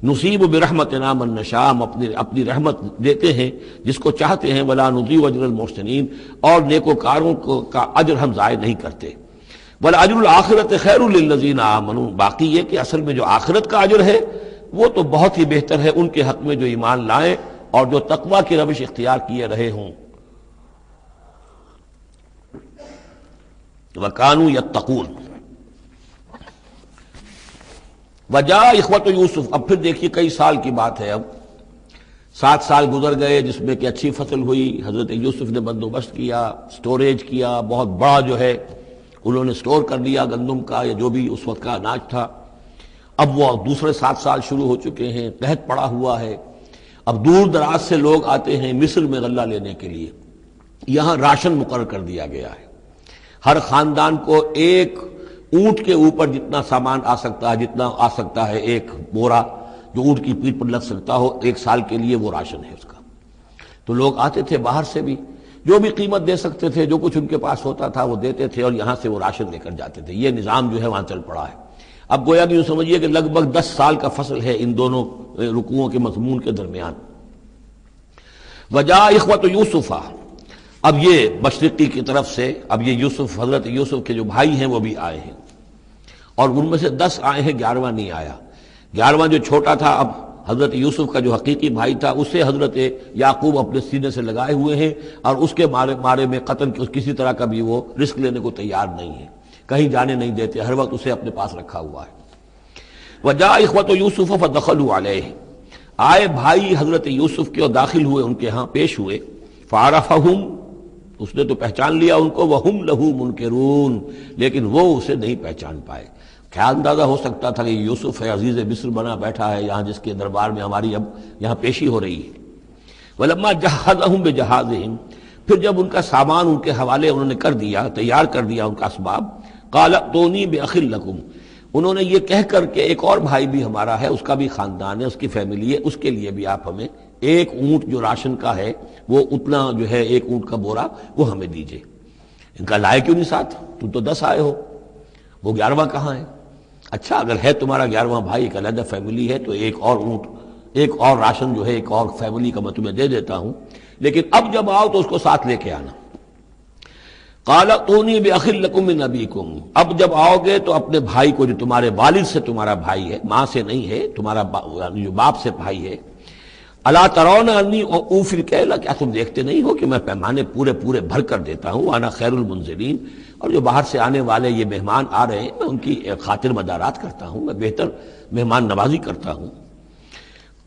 A: نصیب برحمتنا من نشاء، ہم اپنی رحمت دیتے ہیں جس کو چاہتے ہیں، ولا نضيع اجر المحسنین، اور نیکوکاروں کا اجر ہم ضائع نہیں کرتے۔ ولاجر الآخرۃ خیر للذین آمنوا، باقی یہ کہ اصل میں جو آخرت کا اجر ہے وہ تو بہت ہی بہتر ہے ان کے حق میں جو ایمان لائیں اور جو تقویٰ کی روش اختیار کیے رہے ہوں۔ وَكَانُوا يَتَّقُونَ۔ وجاء اخوۃ یوسف، اب پھر دیکھیے کئی سال کی بات ہے، اب 7 سال گزر گئے جس میں کہ اچھی فصل ہوئی، حضرت یوسف نے بندوبست کیا، سٹوریج کیا، بہت بڑا جو ہے انہوں نے سٹور کر لیا گندم کا یا جو بھی اس وقت کا اناج تھا۔ اب وہ دوسرے 7 سال شروع ہو چکے ہیں، قحط پڑا ہوا ہے، اب دور دراز سے لوگ آتے ہیں مصر میں غلہ لینے کے لیے، یہاں راشن مقرر کر دیا گیا ہے، ہر خاندان کو ایک اونٹ کے اوپر جتنا سامان آ سکتا ہے، جتنا آ سکتا ہے ایک بورا جو اونٹ کی پیٹھ پر لگ سکتا ہو، 1 سال کے لیے وہ راشن ہے اس کا۔ تو لوگ آتے تھے باہر سے بھی، جو بھی قیمت دے سکتے تھے، جو کچھ ان کے پاس ہوتا تھا وہ دیتے تھے اور یہاں سے وہ راشن لے کر جاتے تھے۔ یہ نظام جو ہے وہاں چل پڑا ہے۔ اب گویا کہ یوں سمجھیے کہ لگ بھگ 10 سال کا فصل ہے ان دونوں رکوعوں کے مضمون کے درمیان۔ وجاء اخوۃ یوسف، اب یہ مشرقی کی طرف سے اب یہ یوسف، حضرت یوسف کے جو بھائی ہیں وہ بھی آئے ہیں، اور ان میں سے 10 آئے ہیں، 11واں نہیں آیا۔ 11واں جو چھوٹا تھا، اب حضرت یوسف کا جو حقیقی بھائی تھا اسے حضرت یعقوب اپنے سینے سے لگائے ہوئے ہیں، اور اس کے مارے میں قتل کسی طرح کا بھی وہ رسک لینے کو تیار نہیں ہے، کہیں جانے نہیں دیتے، ہر وقت اسے اپنے پاس رکھا ہوا ہے۔ وجاء اخوۃ یوسف فدخلوا علیہ، آئے بھائی حضرت یوسف کے اور داخل ہوئے ان کے ہاں، پیش ہوئے۔ فعرفہم، اس نے تو پہچان لیا ان کو، وہم لہ منکرون، لیکن وہ اسے نہیں پہچان پائے۔ کیا اندازہ ہو سکتا تھا کہ یوسف ہے، عزیز مصر بنا بیٹھا ہے یہاں، جس کے دربار میں ہماری اب یہاں پیشی ہو رہی ہے۔ ولما جہزہم بجہازہم، پھر جب ان کا سامان ان کے حوالے انہوں نے کر دیا، تیار کر دیا ان کا اسباب، قال ائتونی باخ لکم، انہوں نے یہ کہہ کر کہ ایک اور بھائی بھی ہمارا ہے، اس کا بھی خاندان ہے، اس کی فیملی ہے، اس کے لیے بھی آپ ہمیں ایک اونٹ جو راشن کا ہے وہ اتنا جو ہے ایک اونٹ کا بورا وہ ہمیں دیجیے۔ ان کا لائے کیوں نہیں ساتھ؟ تم تو 10 آئے ہو، وہ 11واں کہاں ہے؟ اچھا اگر ہے تمہارا 11واں بھائی، ایک علیحدہ فیملی ہے، تو ایک اور اونٹ، ایک اور راشن جو ہے ایک اور فیملی کا میں تمہیں دے دیتا ہوں، لیکن اب جب آؤ تو اس کو ساتھ لے کے آنا۔ قال اتونی باخ لکم من ابیکم، اب جب آؤ گے تو اپنے بھائی کو جو تمہارے والد سے تمہارا بھائی ہے، ماں سے نہیں ہے، تمہارا جو باپ سے بھائی ہے، الا ترون انی اوفی الکیل، کیا تم دیکھتے نہیں ہو کہ میں پیمانے پورے پورے بھر کر دیتا ہوں، وانا خیر المنزلین، اور جو باہر سے آنے والے یہ مہمان آ رہے ہیں میں ان کی خاطر مدارات کرتا ہوں، میں بہتر مہمان نوازی کرتا ہوں۔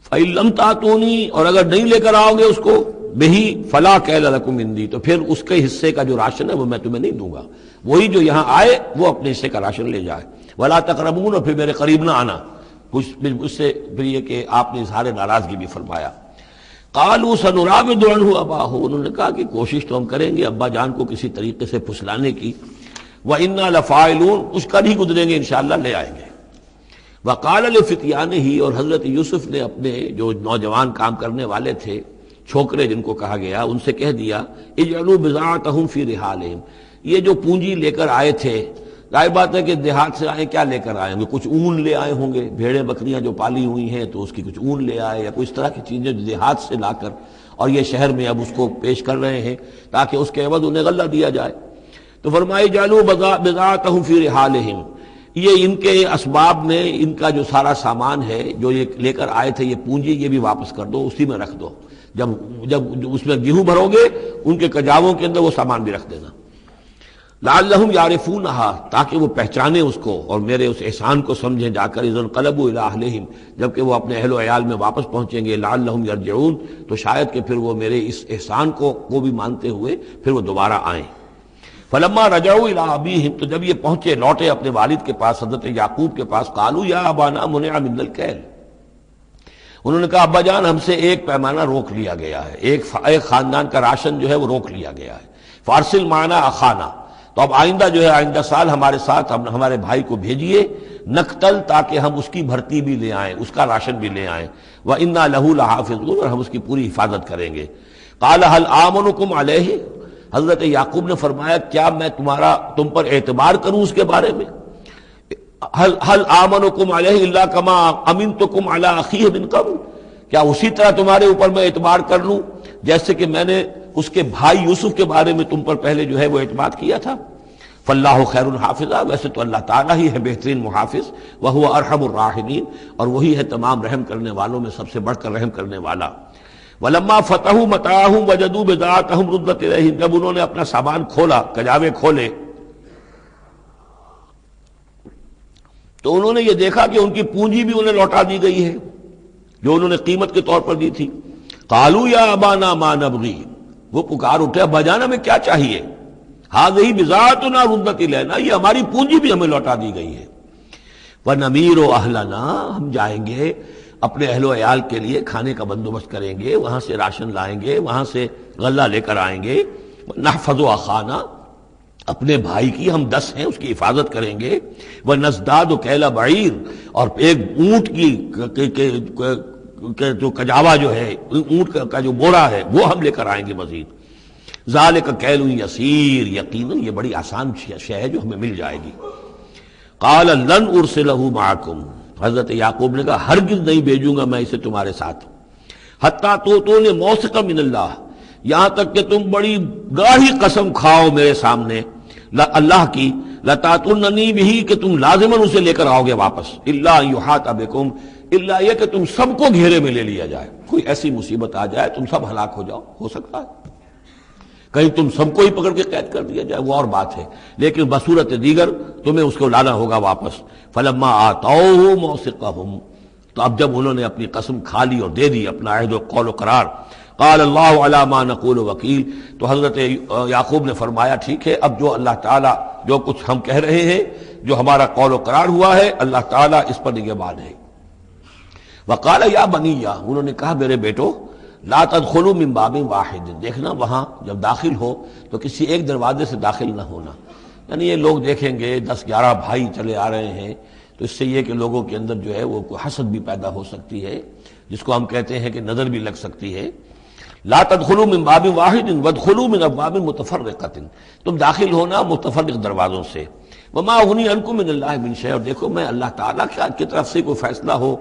A: فَإِن لَمْ تَأْتُونِي، اور اگر نہیں لے کر آؤ گے اس کو، بہی فلا کیل لکم عندی، تو پھر اس کے حصے کا جو راشن ہے وہ میں تمہیں نہیں دوں گا، وہی جو یہاں آئے وہ اپنے حصے کا راشن لے جائے۔ ولا تقربون، اور پھر میرے قریب نہ آنا، کچھ اس سے پھر یہ کہ آپ نے اظہار ناراضگی بھی فرمایا۔ قالوا سنراود عنہ اباہ، انہوں نے کہا کہ کوشش تو ہم کریں گے ابا جان کو کسی طریقے سے پھسلانے کی، وَإِنَّا لَفَاعِلُونَ، کچھ کر ہی گزریں گے انشاءاللہ، لے آئیں گے۔ وَقَالَ لِفِتْيَانِهِ، اور حضرت یوسف نے اپنے جو نوجوان کام کرنے والے تھے، چھوکرے جن کو کہا گیا، ان سے کہہ دیا اجعلوا بضاعتهم فی رحالہم، یہ جو پونجی لے کر آئے تھے، ظاہر بات ہے کہ دیہات سے آئے، کیا لے کر آئے ہوں گے؟ کچھ اون لے آئے ہوں گے، بھیڑیں بکریاں جو پالی ہوئی ہیں تو اس کی کچھ اون لے آئے، یا کوئی اس طرح کی چیزیں جو دیہات سے لا کر، اور یہ شہر میں اب اس کو پیش کر رہے ہیں تاکہ اس کے عوض انہیں غلہ دیا جائے۔ تو فرمائی جعلوا بضاعتهم فی رحالہم، یہ ان کے اسباب میں ان کا جو سارا سامان ہے جو یہ لے کر آئے تھے، یہ پونجی، یہ بھی واپس کر دو، اسی میں رکھ دو، جب اس میں گیہوں بھرو گے ان کے کجاووں کے اندر وہ سامان بھی رکھ دینا۔ لعلہم یعرفونہا، تاکہ وہ پہچانے اس کو اور میرے اس احسان کو سمجھیں جا کر، اذ انقلبوا الی اہلہم، جبکہ وہ اپنے اہل و عیال میں واپس پہنچیں گے، لعلہم یرجعون، تو شاید کہ پھر وہ میرے اس احسان کو بھی مانتے ہوئے پھر وہ دوبارہ آئیں۔ فلما رجعوا الی ابیہم، تو جب یہ پہنچے لوٹے اپنے والد کے پاس، حضرت یعقوب کے پاس، قالوا یا ابانا منع منا الکیل، انہوں نے کہا ابا جان ہم سے ایک پیمانہ روک لیا گیا ہے، ایک خاندان کا راشن جو ہے وہ روک لیا گیا ہے، فارسل معنا اخانا، تو اب آئندہ جو ہے آئندہ سال ہمارے ساتھ ہمارے بھائی کو بھیجیے، نقتل، تاکہ ہم اس کی بھرتی بھی لے آئیں، اس کا راشن بھی لے آئیں، وَإِنَّا لَهُ لَحَافِظُونَ، اور ہم اس کی پوری حفاظت کریں گے۔ قَالَ هَلْ آمَنُكُمْ عَلَيْهِ، حضرت یعقوب نے فرمایا کیا میں تم پر اعتبار کروں اس کے بارے میں؟ هل آمنكم علیہ الا کما امنتکم علی اخیہ من قبل، کیا اسی طرح تمہارے اوپر میں اعتبار کر لوں جیسے کہ میں نے اس کے بھائی یوسف کے بارے میں تم پر پہلے جو ہے وہ اعتماد کیا تھا؟ فاللہ خیر حافظا، ویسے تو اللہ تعالیٰ ہی ہے بہترین محافظ، وہو ارحم الراحمین، اور وہی ہے تمام رحم کرنے والوں میں سب سے بڑھ کر رحم کرنے والا۔ ولما فتحوا متاعهم وجدوا بضاعتهم ردت الیہم، جب انہوں نے اپنا سامان کھولا، کجاوے کھولے، تو انہوں نے یہ دیکھا کہ ان کی پونجی بھی انہیں لوٹا دی گئی ہے جو انہوں نے قیمت کے طور پر دی تھی۔ قالوا یا ابانا ما نبغی، وہ پکار اٹھے ابا جان ہمیں کیا چاہیے؟ ہذہ بضاعتنا ردت الینا، یہ ہماری پونجی بھی ہمیں لوٹا دی گئی ہے۔ ونمیر اہلنا، ہم جائیں گے اپنے اہل و عیال کے لیے کھانے کا بندوبست کریں گے، وہاں سے راشن لائیں گے، وہاں سے غلہ لے کر آئیں گے۔ نحفظ اخانا، اپنے بھائی کی ہم 10 ہیں اس کی حفاظت کریں گے۔ وَنَزْدَادُ كَيْلَ بَعِيرٍ، اور ایک اونٹ کی جو کجاوا جو ہے، اونٹ کا جو بورا ہے وہ ہم لے کر آئیں گے مزید۔ ذَلِكَ كَيْلٌ يَسِيرٌ، یقیناً یہ بڑی آسان شے ہے جو ہمیں مل جائے گی۔ قَالَ لَنْ أُرْسِلَهُ مَعَكُمْ، حضرت یعقوب نے کہا ہرگز نہیں بھیجوں گا میں اسے تمہارے ساتھ، حتیٰ تؤتونی موثقا من اللہ، یہاں تک کہ تم بڑی گاڑی قسم کھاؤ میرے سامنے اللہ کی، لتاتوننی بہ، کہ تم لازماً اسے لے کر آؤ گے واپس، الا ان یحاط بکم، الا یہ کہ تم سب کو گھیرے میں لے لیا جائے، کوئی ایسی مصیبت آ جائے تم سب ہلاک ہو جاؤ، ہو سکتا ہے کہیں تم سب کو ہی پکڑ کے قید کر دیا جائے، وہ اور بات ہے، لیکن بصورت دیگر تمہیں اس کو لانا ہوگا واپس۔ فلما آتوہ موثقہم، تو اب جب انہوں نے اپنی قسم کھا لی اور دے دی اپنا عہد و قول و قرار، قال اللہ علی ما نقول وکیل، تو حضرت یعقوب نے فرمایا ٹھیک ہے، اب جو اللہ تعالیٰ جو کچھ ہم کہہ رہے ہیں، جو ہمارا قول و قرار ہوا ہے، اللہ تعالیٰ اس پر نگہبان ہے۔ وقال یا بنیہ، انہوں نے کہا میرے بیٹو، لا تدخلوا من باب واحد، دیکھنا وہاں جب داخل ہو تو کسی ایک دروازے سے داخل نہ ہونا، یعنی یہ لوگ دیکھیں گے 10-11 بھائی چلے آ رہے ہیں، تو اس سے یہ کہ لوگوں کے اندر جو ہے وہ کوئی حسد بھی پیدا ہو سکتی ہے، جس کو ہم کہتے ہیں کہ نظر بھی لگ سکتی ہے۔ لا تدخلوا من باب واحد وادخلوا من ابواب متفرقۃ، تم داخل ہونا متفرق دروازوں سے۔ وما اغنی عنکم من اللہ من شیء، اور دیکھو میں اللہ تعالیٰ کی طرف سے کوئی فیصلہ ہو،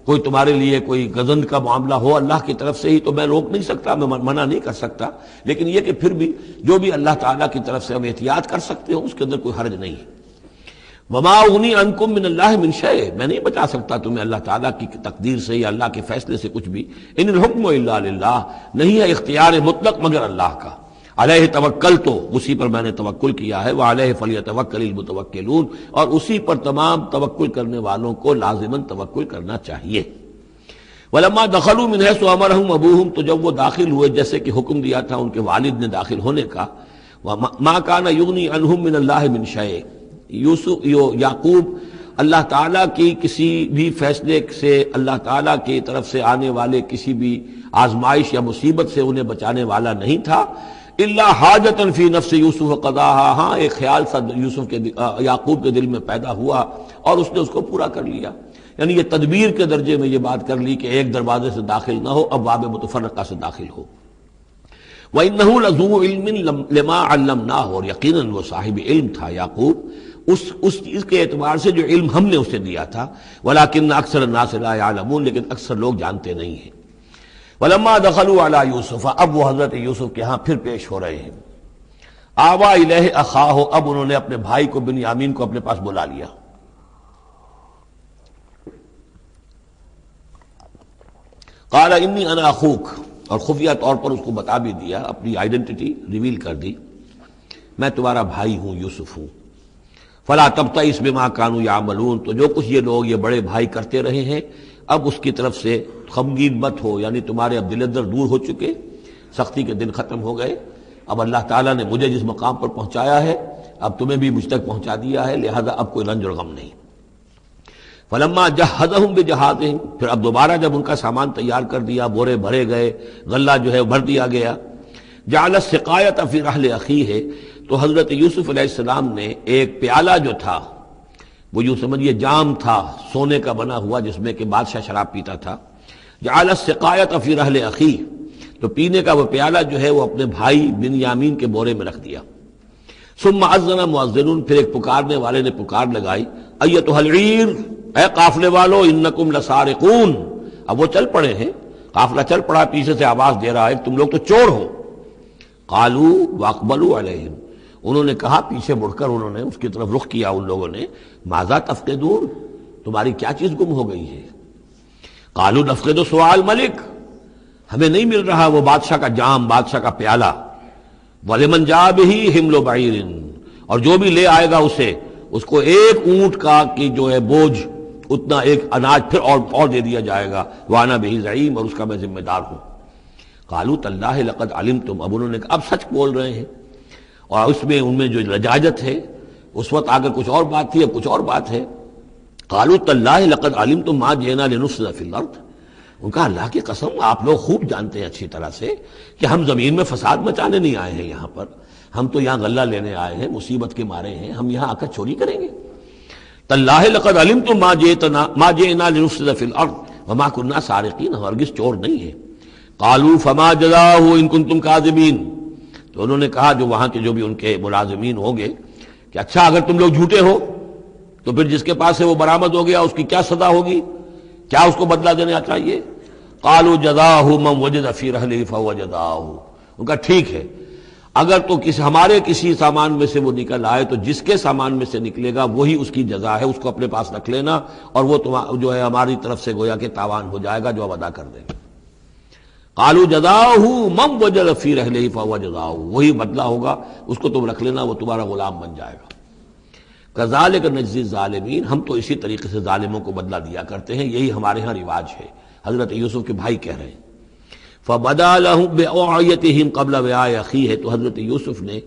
A: کوئی تمہارے لیے کوئی غضب کا معاملہ ہو اللہ کی طرف سے ہی، تو میں روک نہیں سکتا، میں منع نہیں کر سکتا، لیکن یہ کہ پھر بھی جو بھی اللہ تعالیٰ کی طرف سے ہم احتیاط کر سکتے ہو اس کے اندر کوئی حرج نہیں ہے۔ وما اغنی عنکم من اللہ من شیء، میں نہیں بچا سکتا تمہیں اللہ تعالیٰ کی تقدیر سے یا اللہ کے فیصلے سے کچھ بھی۔ ان الحکم الا للہ، نہیں ہے اختیار مطلق مگر اللہ کا۔ علیہ توکلت، اسی پر میں نے توکل کیا ہے، وعلیہ فلیتوکل المتوکلون، اور اسی پر تمام توکل کرنے والوں کو لازماً توکل کرنا چاہیے۔ ولما دخلوا من حيث امرهم ابوهم، تو جب وہ داخل ہوئے جیسے کہ حکم دیا تھا ان کے والد نے داخل ہونے کا، ما كان يغني عنهم من الله من شيء، یعقوب اللہ تعالیٰ کی کسی بھی فیصلے سے، اللہ تعالیٰ کی طرف سے آنے والے کسی بھی آزمائش یا مصیبت سے انہیں بچانے والا نہیں تھا، الا حاجۃ فی نفس یوسف قضاها، ہاں ایک خیال سا یعقوب کے دل میں پیدا ہوا اور اس نے اس کو پورا کر لیا، یعنی یہ تدبیر کے درجے میں یہ بات کر لی کہ ایک دروازے سے داخل نہ ہو، اب باب متفرقہ سے داخل ہو۔ وَإِنَّهُ لَذُو عِلْمٍ لِمَا عَلَّمْنَاهُ، اور یقیناً وہ صاحب علم تھا یعقوب اس چیز کے اعتبار سے جو علم ہم نے اسے دیا تھا، وَلَٰكِنَّ أَكْثَرَ النَّاسِ لَا يَعْلَمُونَ، لیکن اکثر لوگ جانتے نہیں ہیں۔ وَلَمَّا دَخَلُوا عَلَىٰ يُوسُفَ، اب وہ حضرت یوسف کے ہاں پھر پیش ہو رہے ہیں۔ آوَىٰ إِلَيْهِ أَخَاهُ، اب انہوں نے اپنے بھائی کو بنیامین کو اپنے پاس بلا لیا۔ قال انی انا اخوک، اور خفیہ طور پر اس کو بتا بھی دیا، اپنی آئیڈینٹی ریویل کر دی، میں تمہارا بھائی ہوں، یوسف ہوں۔ فلا تبتئس بما كانوا يعملون، تو جو کچھ یہ لوگ یہ بڑے بھائی کرتے رہے ہیں اب اس کی طرف سے غمگین مت ہو، یعنی تمہارے اب دل اندر دور ہو چکے، سختی کے دن ختم ہو گئے، اب اللہ تعالیٰ نے مجھے جس مقام پر پہنچایا ہے اب تمہیں بھی مجھ تک پہنچا دیا ہے، لہذا اب کوئی رنج اور غم نہیں۔ فلما جہزہم بجہازہم، پھر اب دوبارہ جب ان کا سامان تیار کر دیا، بورے بھرے گئے، غلہ جو ہے بھر دیا گیا، جعل السقایۃ فی رحل اخیہ، تو حضرت یوسف علیہ السلام نے ایک پیالہ جو تھا، وہ یوں سمجھیے جام تھا سونے کا بنا ہوا جس میں کہ بادشاہ شراب پیتا تھا، جعل السقایۃ فی رحل اخیہ، تو پینے کا وہ پیالہ جو ہے وہ اپنے بھائی بنیامین کے بورے میں رکھ دیا۔ ثم اذن مؤذن، پھر ایک پکارنے والے نے پکار لگائی، ایتھا العیر، اے قافلے والو، انکم لسارقون، اب وہ چل پڑے ہیں، قافلہ چل پڑا، پیچھے سے آواز دے رہا ہے تم لوگ تو چور ہو۔ قالوا واقبلوا علیہم، انہوں نے کہا، پیچھے مڑ کر انہوں نے اس کی طرف رخ کیا ان لوگوں نے، ماذا تفقدون، تمہاری کیا چیز گم ہو گئی ہے؟ قالوا نفقد سؤال ملک، ہمیں نہیں مل رہا وہ بادشاہ کا جام، بادشاہ کا پیالہ، وَلِمَنْ جَاءَ بِهِ حِمْلُ بَعِيرٍ، اور جو بھی لے آئے گا اسے، اس کو ایک اونٹ کا کی جو ہے بوجھ، اتنا ایک اناج پھر اور دے دیا جائے گا، وَأَنَا بِهِ زَعِيمٌ، اور اس کا میں ذمہ دار ہوں۔ قَالُوا تَاللَّهِ لَقَدْ عَلِمْتُمْ، اب انہوں نے کہا اب سچ بول رہے ہیں، اور اس میں ان میں جو لجاجت ہے، اس وقت آگے کچھ اور بات تھی اب کچھ اور بات ہے۔ قَالُوا تَاللَّهِ لَقَدْ عَلِمْتُمْ مَا جِئْنَا لِنُفْسِدَ فِي الْأَرْضِ، ان کا اللہ کی قسم آپ لوگ خوب جانتے ہیں اچھی طرح سے کہ ہم زمین میں فساد مچانے نہیں آئے ہیں، یہاں پر ہم تو یہاں غلہ لینے آئے ہیں، مصیبت کے مارے ہیں، ہم یہاں آ کر چوری کریں گے؟ تاللہ لقد علمتم ما جئنا لنفسد فی الارض وما كنا سارقین، ہرگز چور نہیں ہے۔ قالوا فما جزاؤہ ان کنتم کاذبین، تو انہوں نے کہا جو وہاں کے جو بھی ان کے ملازمین ہوں گے کہ اچھا اگر تم لوگ جھوٹے ہو تو پھر جس کے پاس سے وہ برآمد ہو گیا اس کی کیا سزا ہوگی، کیا اس کو بدلہ دینا چاہیے؟ قالوا جزاؤہ من وجد فی رحلہ فہو جزاؤہ، ان کا ٹھیک ہے اگر تو ہمارے کسی سامان میں سے وہ نکل آئے تو جس کے سامان میں سے نکلے گا وہی اس کی جزا ہے، اس کو اپنے پاس رکھ لینا، اور وہ جو ہے ہماری طرف سے گویا کہ تاوان ہو جائے گا جو اب ادا کر دیں گے۔ قالوا جزاؤہ من وجد فی رحلہ فہو جزاؤہ، وہی بدلہ ہوگا، اس کو تم رکھ لینا، وہ تمہارا غلام بن جائے گا۔ کذالک نجزی الظالمین، ہم تو اسی طریقے سے ظالموں کو بدلہ دیا کرتے ہیں، یہی ہمارے ہاں رواج ہے۔ حضرت یوسف کے بھائی کہہ رہے ہیں فَبَدَا لَهُم بِأَوْعِيَتِهِمْ قَبْلَ وِعَاءِ أَخِيهِ، تو حضرت یوسف نے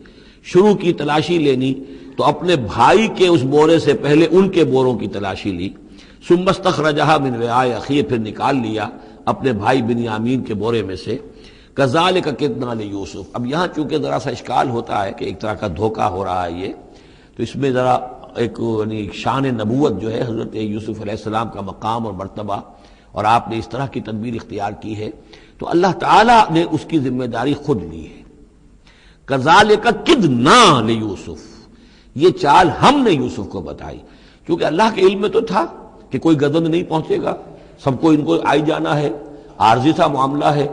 A: شروع کی تلاشی لینی تو اپنے بھائی کے اس بورے سے پہلے ان کے بوروں کی تلاشی لی، ثُمَّ اسْتَخْرَجَهَا مِنْ وِعَاءِ أَخِيهِ، پھر نکال لیا اپنے بھائی بنیامین کے بورے میں سے۔ كَذَلِكَ كِدْنَا لِيُوسُف، اب یہاں چونکہ ذرا سا اشکال ہوتا ہے کہ ایک طرح کا دھوکہ ہو رہا ہے یہ، تو اس میں ذرا ایک یعنی شان نبوت جو ہے حضرت یوسف علیہ السلام کا مقام اور مرتبہ، اور آپ نے اس طرح کی تدبیر اختیار کی ہے، تو اللہ تعالیٰ نے اس کی ذمہ داری خود لی ہے۔ کذالک کدنا لیوسف، یہ چال ہم نے یوسف کو بتائی، کیونکہ اللہ کے علم میں تو تھا کہ کوئی گزند نہیں پہنچے گا، سب کو ان کو آئی جانا ہے، عارضی سا معاملہ ہے،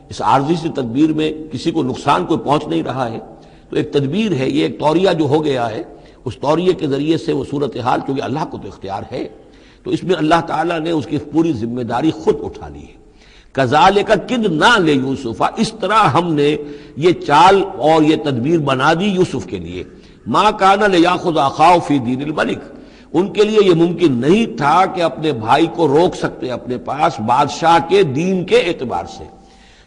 A: اس عارضی سی تدبیر میں کسی کو نقصان کوئی پہنچ نہیں رہا ہے، تو ایک تدبیر ہے، یہ ایک توریہ جو ہو گیا ہے، اس توریے کے ذریعے سے وہ صورتحال، کیونکہ اللہ کو تو اختیار ہے، تو اس میں اللہ تعالیٰ نے اس کی پوری ذمہ داری خود اٹھا لی ہے۔ کذالک کدنا لیوسف، اس طرح ہم نے یہ چال اور یہ تدبیر بنا دی یوسف کے لیے۔ ما کان لیاخذ اخاہ فی دین الملک، ان کے لیے یہ ممکن نہیں تھا کہ اپنے بھائی کو روک سکتے اپنے پاس بادشاہ کے دین کے اعتبار سے،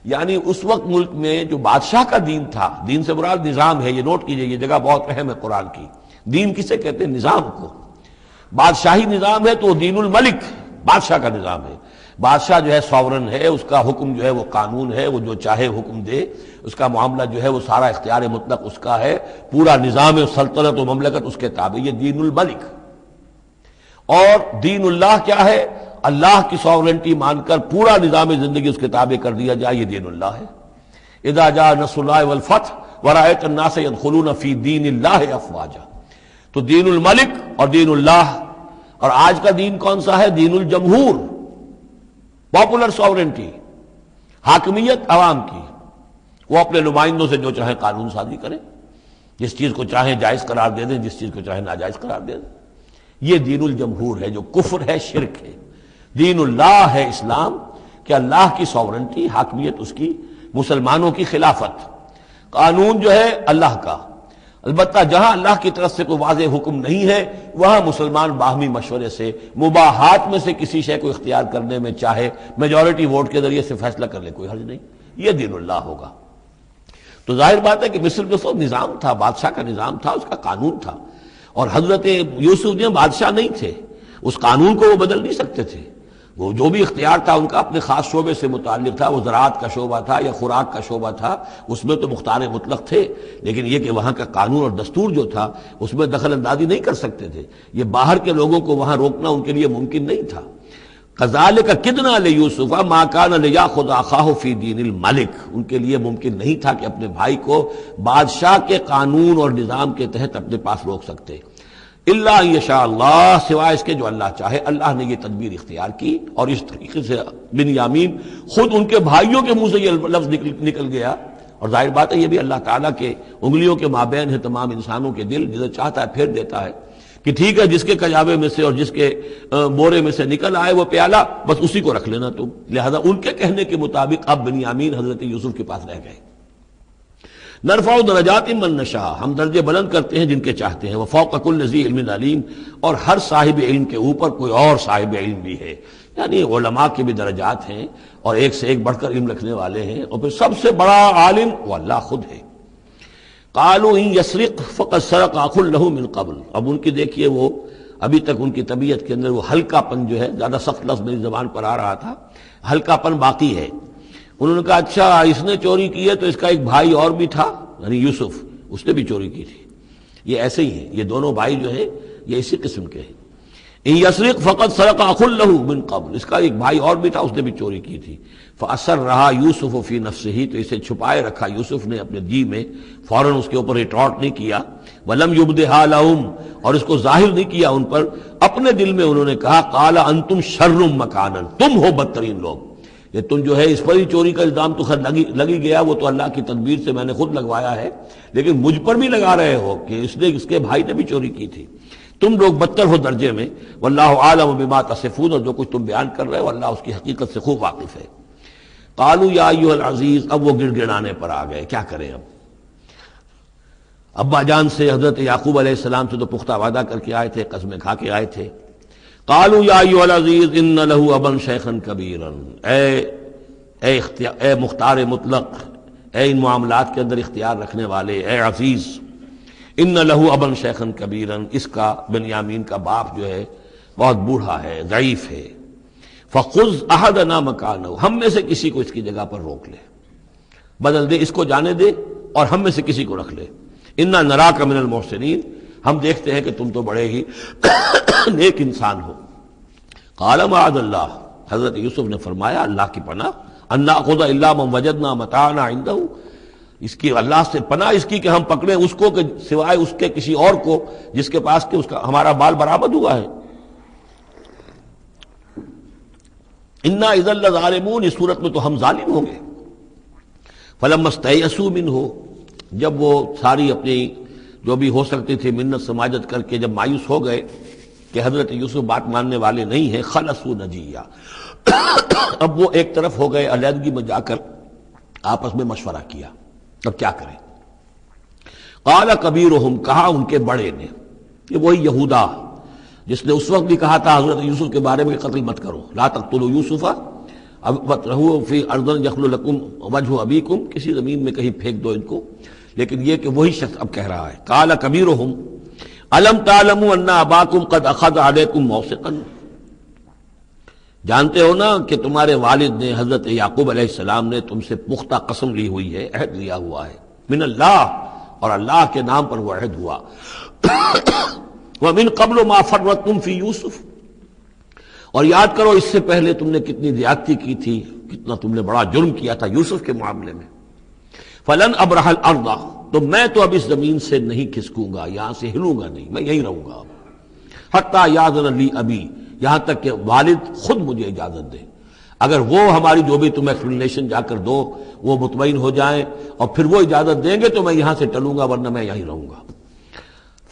A: یعنی اس وقت ملک میں جو بادشاہ کا دین تھا، دین سے مراد نظام ہے، یہ نوٹ کیجئے، یہ جگہ بہت اہم ہے قرآن کی۔ دین کسے کہتے ہیں؟ نظام کو۔ بادشاہی نظام ہے تو وہ دین الملک، بادشاہ کا نظام ہے۔ بادشاہ جو ہے ساورن ہے، اس کا حکم جو ہے وہ قانون ہے، وہ جو چاہے حکم دے، اس کا معاملہ جو ہے وہ سارا اختیار مطلق اس کا ہے، پورا نظام سلطنت و مملکت اس کے تابع، یہ دین الملک۔ اور دین اللہ کیا ہے؟ اللہ کی ساورنٹی مان کر پورا نظام زندگی اس کے تابع کر دیا جائے، یہ دین اللہ ہے۔ اذا جاء نصر اللہ والفتح ورأیت الناس يدخلون فی دین اللہ افواجا، تو دین الملک اور دین اللہ۔ اور آج کا دین کون سا ہے؟ دین الجمہور، پاپولر ساورنٹی، حاکمیت عوام کی، وہ اپنے نمائندوں سے جو چاہے قانون سازی کریں، جس چیز کو چاہیں جائز قرار دے دیں، جس چیز کو چاہیں ناجائز قرار دے دیں۔ یہ دین الجمہور ہے، جو کفر ہے، شرک ہے۔ دین اللہ ہے اسلام، کہ اللہ کی ساورنٹی، حاکمیت اس کی، مسلمانوں کی خلافت، قانون جو ہے اللہ کا۔ البتہ جہاں اللہ کی طرف سے کوئی واضح حکم نہیں ہے، وہاں مسلمان باہمی مشورے سے مباحات میں سے کسی شے کو اختیار کرنے میں چاہے میجورٹی ووٹ کے ذریعے سے فیصلہ کر لے، کوئی حرج نہیں، یہ دین اللہ ہوگا۔ تو ظاہر بات ہے کہ مصر میں تو نظام تھا، بادشاہ کا نظام تھا، اس کا قانون تھا، اور حضرت یوسف جو بادشاہ نہیں تھے، اس قانون کو وہ بدل نہیں سکتے تھے۔ وہ جو بھی اختیار تھا ان کا اپنے خاص شعبے سے متعلق تھا، وہ زراعت کا شعبہ تھا یا خوراک کا شعبہ تھا، اس میں تو مختار مطلق تھے، لیکن یہ کہ وہاں کا قانون اور دستور جو تھا اس میں دخل اندازی نہیں کر سکتے تھے، یہ باہر کے لوگوں کو وہاں روکنا ان کے لیے ممکن نہیں تھا۔ کذالک کدنا لیوسف ما کان لیاخذ اخاہ فی دین الملک، ان کے لیے ممکن نہیں تھا کہ اپنے بھائی کو بادشاہ کے قانون اور نظام کے تحت اپنے پاس روک سکتے، الا ان یشاء اللہ، سوائے اس کے جو اللہ چاہے۔ اللہ نے یہ تدبیر اختیار کی، اور اس طریقے سے بنیامین خود ان کے بھائیوں کے منہ سے یہ لفظ نکل گیا، اور ظاہر بات ہے یہ بھی اللہ تعالیٰ کے انگلیوں کے مابین ہے تمام انسانوں کے دل، جسے چاہتا ہے پھیر دیتا ہے کہ ٹھیک ہے، جس کے کجاوے میں سے اور جس کے بورے میں سے نکل آئے وہ پیالہ، بس اسی کو رکھ لینا تم۔ لہذا ان کے کہنے کے مطابق اب بنیامین حضرت یوسف کے پاس رہ گئے۔ نرفع درجات من نشاء، ہم درجے بلند کرتے ہیں جن کے چاہتے ہیں، وفوق کل ذی علم علیم، اور ہر صاحب علم کے اوپر کوئی اور صاحب علم بھی ہے، یعنی علماء کے بھی درجات ہیں، اور ایک سے ایک بڑھ کر علم رکھنے والے ہیں، اور پھر سب سے بڑا عالم وہ اللہ خود ہے۔ قالوا ان یسرق فقد سرق اخ له من قبل، اب ان کی دیکھیے وہ ابھی تک ان کی طبیعت کے اندر وہ ہلکا پن جو ہے، زیادہ سخت لفظ میری زبان پر آ رہا تھا، ہلکا پن باقی ہے۔ انہوں نے کہا اچھا اس نے چوری کی ہے تو اس کا ایک بھائی اور بھی تھا، یعنی یوسف، اس نے بھی چوری کی تھی۔ یہ ایسے ہی ہیں، یہ دونوں بھائی جو ہیں یہ اسی قسم کے ہیں۔ ان یسرق فقد سرق اخ له من قبل، اس کا ایک بھائی اور بھی تھا، اس نے بھی چوری کی تھی۔ فاسرها یوسف فی نفسہ، تو اسے چھپائے رکھا یوسف نے اپنے جی میں، فوراً اس کے اوپر ریٹارٹ نہیں کیا۔ ولم یبدھا لهم، اور اس کو ظاہر نہیں کیا ان پر، اپنے دل میں انہوں نے کہا قال انتم شر مکانا، تم ہو بدترین لوگ، یہ تم جو ہے اس پر ہی چوری کا الزام تو خیر لگی گیا، وہ تو اللہ کی تدبیر سے میں نے خود لگوایا ہے، لیکن مجھ پر بھی لگا رہے ہو کہ اس کے بھائی نے بھی چوری کی تھی، تم لوگ بدتر ہو درجے میں۔ واللہ عالم بما تصفون، اور جو کچھ تم بیان کر رہے ہو اللہ اس کی حقیقت سے خوب واقف ہے۔ قالوا یا ایھا العزیز، اب وہ گڑ گڑانے پر آ گئے، کیا کریں اب؟ ابا جان سے حضرت یعقوب علیہ السلام سے تو پختہ وعدہ کر کے آئے تھے، قسمیں کھا کے آئے تھے۔ قالوا یا ایھا العزیز ان له ابا شیخا کبیرا، اے مختار مطلق، اے ان معاملات کے اندر اختیار رکھنے والے، اے عزیز، ان له ابا شیخا کبیرا، اس کا بنیامین کا باپ جو ہے بہت بوڑھا ہے، ضعیف ہے۔ فخذ احدنا مکانہ، ہم میں سے کسی کو اس کی جگہ پر روک لے، بدل دے، اس کو جانے دے اور ہم میں سے کسی کو رکھ لے۔ انا نراک من المحسنین، ہم دیکھتے ہیں کہ تم تو بڑے ہی نیک انسان ہو۔ قال معاذ اللہ، حضرت یوسف نے فرمایا اللہ کی پناہ، ان ناخذ الا من وجدنا متاعنا عنده، اس کی اللہ سے پناہ اس کی کہ ہم پکڑیں اس کو کہ سوائے اس کے کسی اور کو جس کے پاس کہ اس کا ہمارا مال برآمد ہوا ہے۔ انا اذا لظالمون، اس صورت میں تو ہم ظالم ہوں گے۔ فلما استيئسوا منه، جب وہ ساری اپنی جو بھی ہو سکتی تھی منت سماجت کر کے جب مایوس ہو گئے کہ حضرت یوسف بات ماننے والے نہیں ہیں، خلصوا نجیہ، اب وہ ایک طرف ہو گئے، علیحدگی میں جا کر آپس میں مشورہ کیا اب کیا کریں۔ قال کبیرہم، کہا ان کے بڑے نے، یہ وہی یہودا جس نے اس وقت بھی کہا تھا حضرت یوسف کے بارے میں کہ قتل مت کرو، لا تقتلوا یوسف وَاطْرَحُوهُ فِي أَرْضٍ يَخْلُ لَكُمْ وَجْهُ أَبِيكُمْ، کسی زمین میں کہیں پھینک دو ان کو، لیکن یہ کہ وہی شخص اب کہہ رہا ہے قال کبیرہم أَلَمْ تَعْلَمُوا أَنَّ أَبَاكُمْ قَدْ أَخَذَ عَلَيْكُمْ مَوْثِقًا، جانتے ہو نا کہ تمہارے والد نے حضرت یعقوب علیہ السلام نے تم سے پختہ قسم لی ہوئی ہے، عہد لیا ہوا ہے، من اللہ، اور اللہ کے نام پر وہ عہد ہوا، وَمِن قَبْلُ مَا فَرَّطْتُمْ فِي يُوسُف، اور یاد کرو اس سے پہلے تم نے کتنی زیادتی کی تھی، کتنا تم نے بڑا جرم کیا تھا یوسف کے معاملے میں۔ فلن ابرح الارض، تو میں تو اب اس زمین سے نہیں کھسکوں گا، یہاں سے ہلوں گا نہیں، میں یہیں رہوں گا حتی یاذن لی ابی، یہاں تک کہ والد خود مجھے اجازت دے، اگر وہ ہماری جو بھی تم ایکسپلینیشن جا کر دو وہ مطمئن ہو جائیں اور پھر وہ اجازت دیں گے تو میں یہاں سے ٹلوں گا، ورنہ میں یہیں رہوں گا۔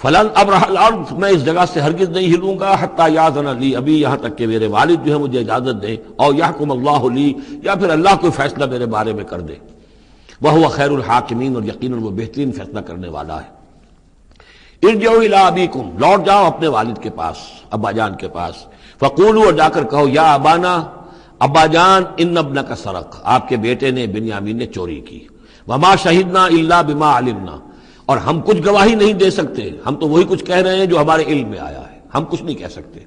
A: فلن ابرح الارض، میں اس جگہ سے ہرگز نہیں ہلوں گا، حتی یاذن لی ابی، یہاں تک کہ میرے والد جو ہے مجھے اجازت دیں، اور یحکم اللہ لی، یا پھر اللہ کوئی فیصلہ میرے بارے میں کر دے، وہو خیر الحاکمین، اور یقیناً وہ بہترین فیصلہ کرنے والا ہے۔ ارجعوا الی ابیکم، لوٹ جاؤ اپنے والد کے پاس، ابا جان کے پاس، فقولوا، اور جا کر کہو، یا ابانا، ابا جان، ان ابنک سرق، آپ کے بیٹے نے بنیامین نے چوری کی، وما شہدنا الا بما علمنا، اور ہم کچھ گواہی نہیں دے سکتے، ہم تو وہی کچھ کہہ رہے ہیں جو ہمارے علم میں آیا ہے، ہم کچھ نہیں کہہ سکتے۔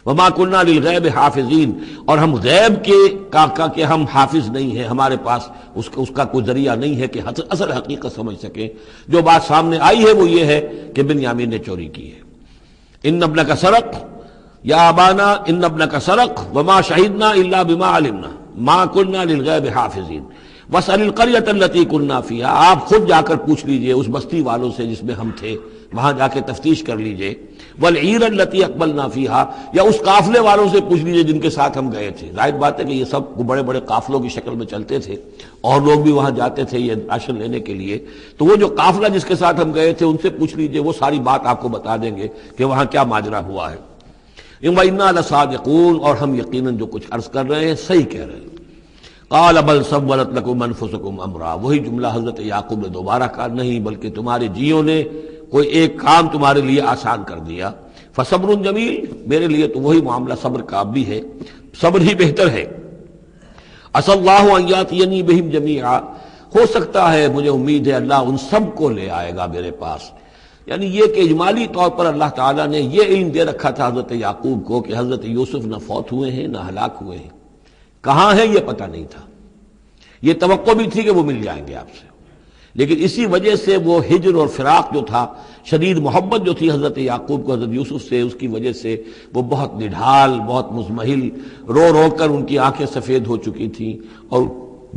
A: وما كنا للغیب حافظین، اور ہم غیب کے کہ ہم حافظ نہیں ہیں، ہمارے پاس اس کا کوئی ذریعہ نہیں ہے کہ اصل حقیقت سمجھ سکیں، جو بات سامنے آئی ہے وہ یہ ہے کہ بنیامین نے چوری کی ہے۔ ان ابنک سرق، یا ابانا ان ابنک سرق وما شہدنا الا بما علمنا ما كنا للغیب حافظین واسأل القریۃ التی كنا فیہا، آپ خود جا کر پوچھ لیجئے اس بستی والوں سے جس میں ہم تھے، وہاں جا کے تفتیش کر لیجئے، والعیر التی اقبلنا فیہا، یا اس قافلے والوں سے پوچھ لیجئے جن کے ساتھ ہم گئے تھے۔ ظاہر بات ہے کہ یہ سب بڑے بڑے قافلوں کی شکل میں چلتے تھے اور لوگ بھی وہاں جاتے تھے یہ راشن لینے کے لیے، تو وہ جو قافلہ جس کے ساتھ ہم گئے تھے ان سے پوچھ لیجئے، وہ ساری بات آپ کو بتا دیں گے کہ وہاں کیا ماجرا ہوا ہے۔ وَإِنَّا لَصَادِقُونَ، اور ہم یقیناً جو کچھ عرض کر رہے ہیں صحیح کہہ رہے ہیں۔ قال بل سولت لكم انفسكم امرا، وہی جملہ حضرت یعقوب نے دوبارہ کہا، نہیں بلکہ تمہارے جیوں نے کوئی ایک کام تمہارے لیے آسان کر دیا، فصبر جمیل، میرے لیے تو وہی معاملہ صبر کا بھی ہے، صبر ہی بہتر ہے۔ عسى الله ان ياتيني بهم جميعا، ہو سکتا ہے، مجھے امید ہے اللہ ان سب کو لے آئے گا میرے پاس، یعنی یہ کہ اجمالی طور پر اللہ تعالیٰ نے یہ علم دے رکھا تھا حضرت یعقوب کو کہ حضرت یوسف نہ فوت ہوئے ہیں نہ ہلاک ہوئے ہیں، کہاں ہے یہ پتہ نہیں تھا، یہ توقع بھی تھی کہ وہ مل جائیں گے آپ سے، لیکن اسی وجہ سے وہ ہجر اور فراق جو تھا، شدید محبت جو تھی حضرت یعقوب کو حضرت یوسف سے، اس کی وجہ سے وہ بہت نڈھال، بہت مزمحل، رو رو کر ان کی آنکھیں سفید ہو چکی تھیں اور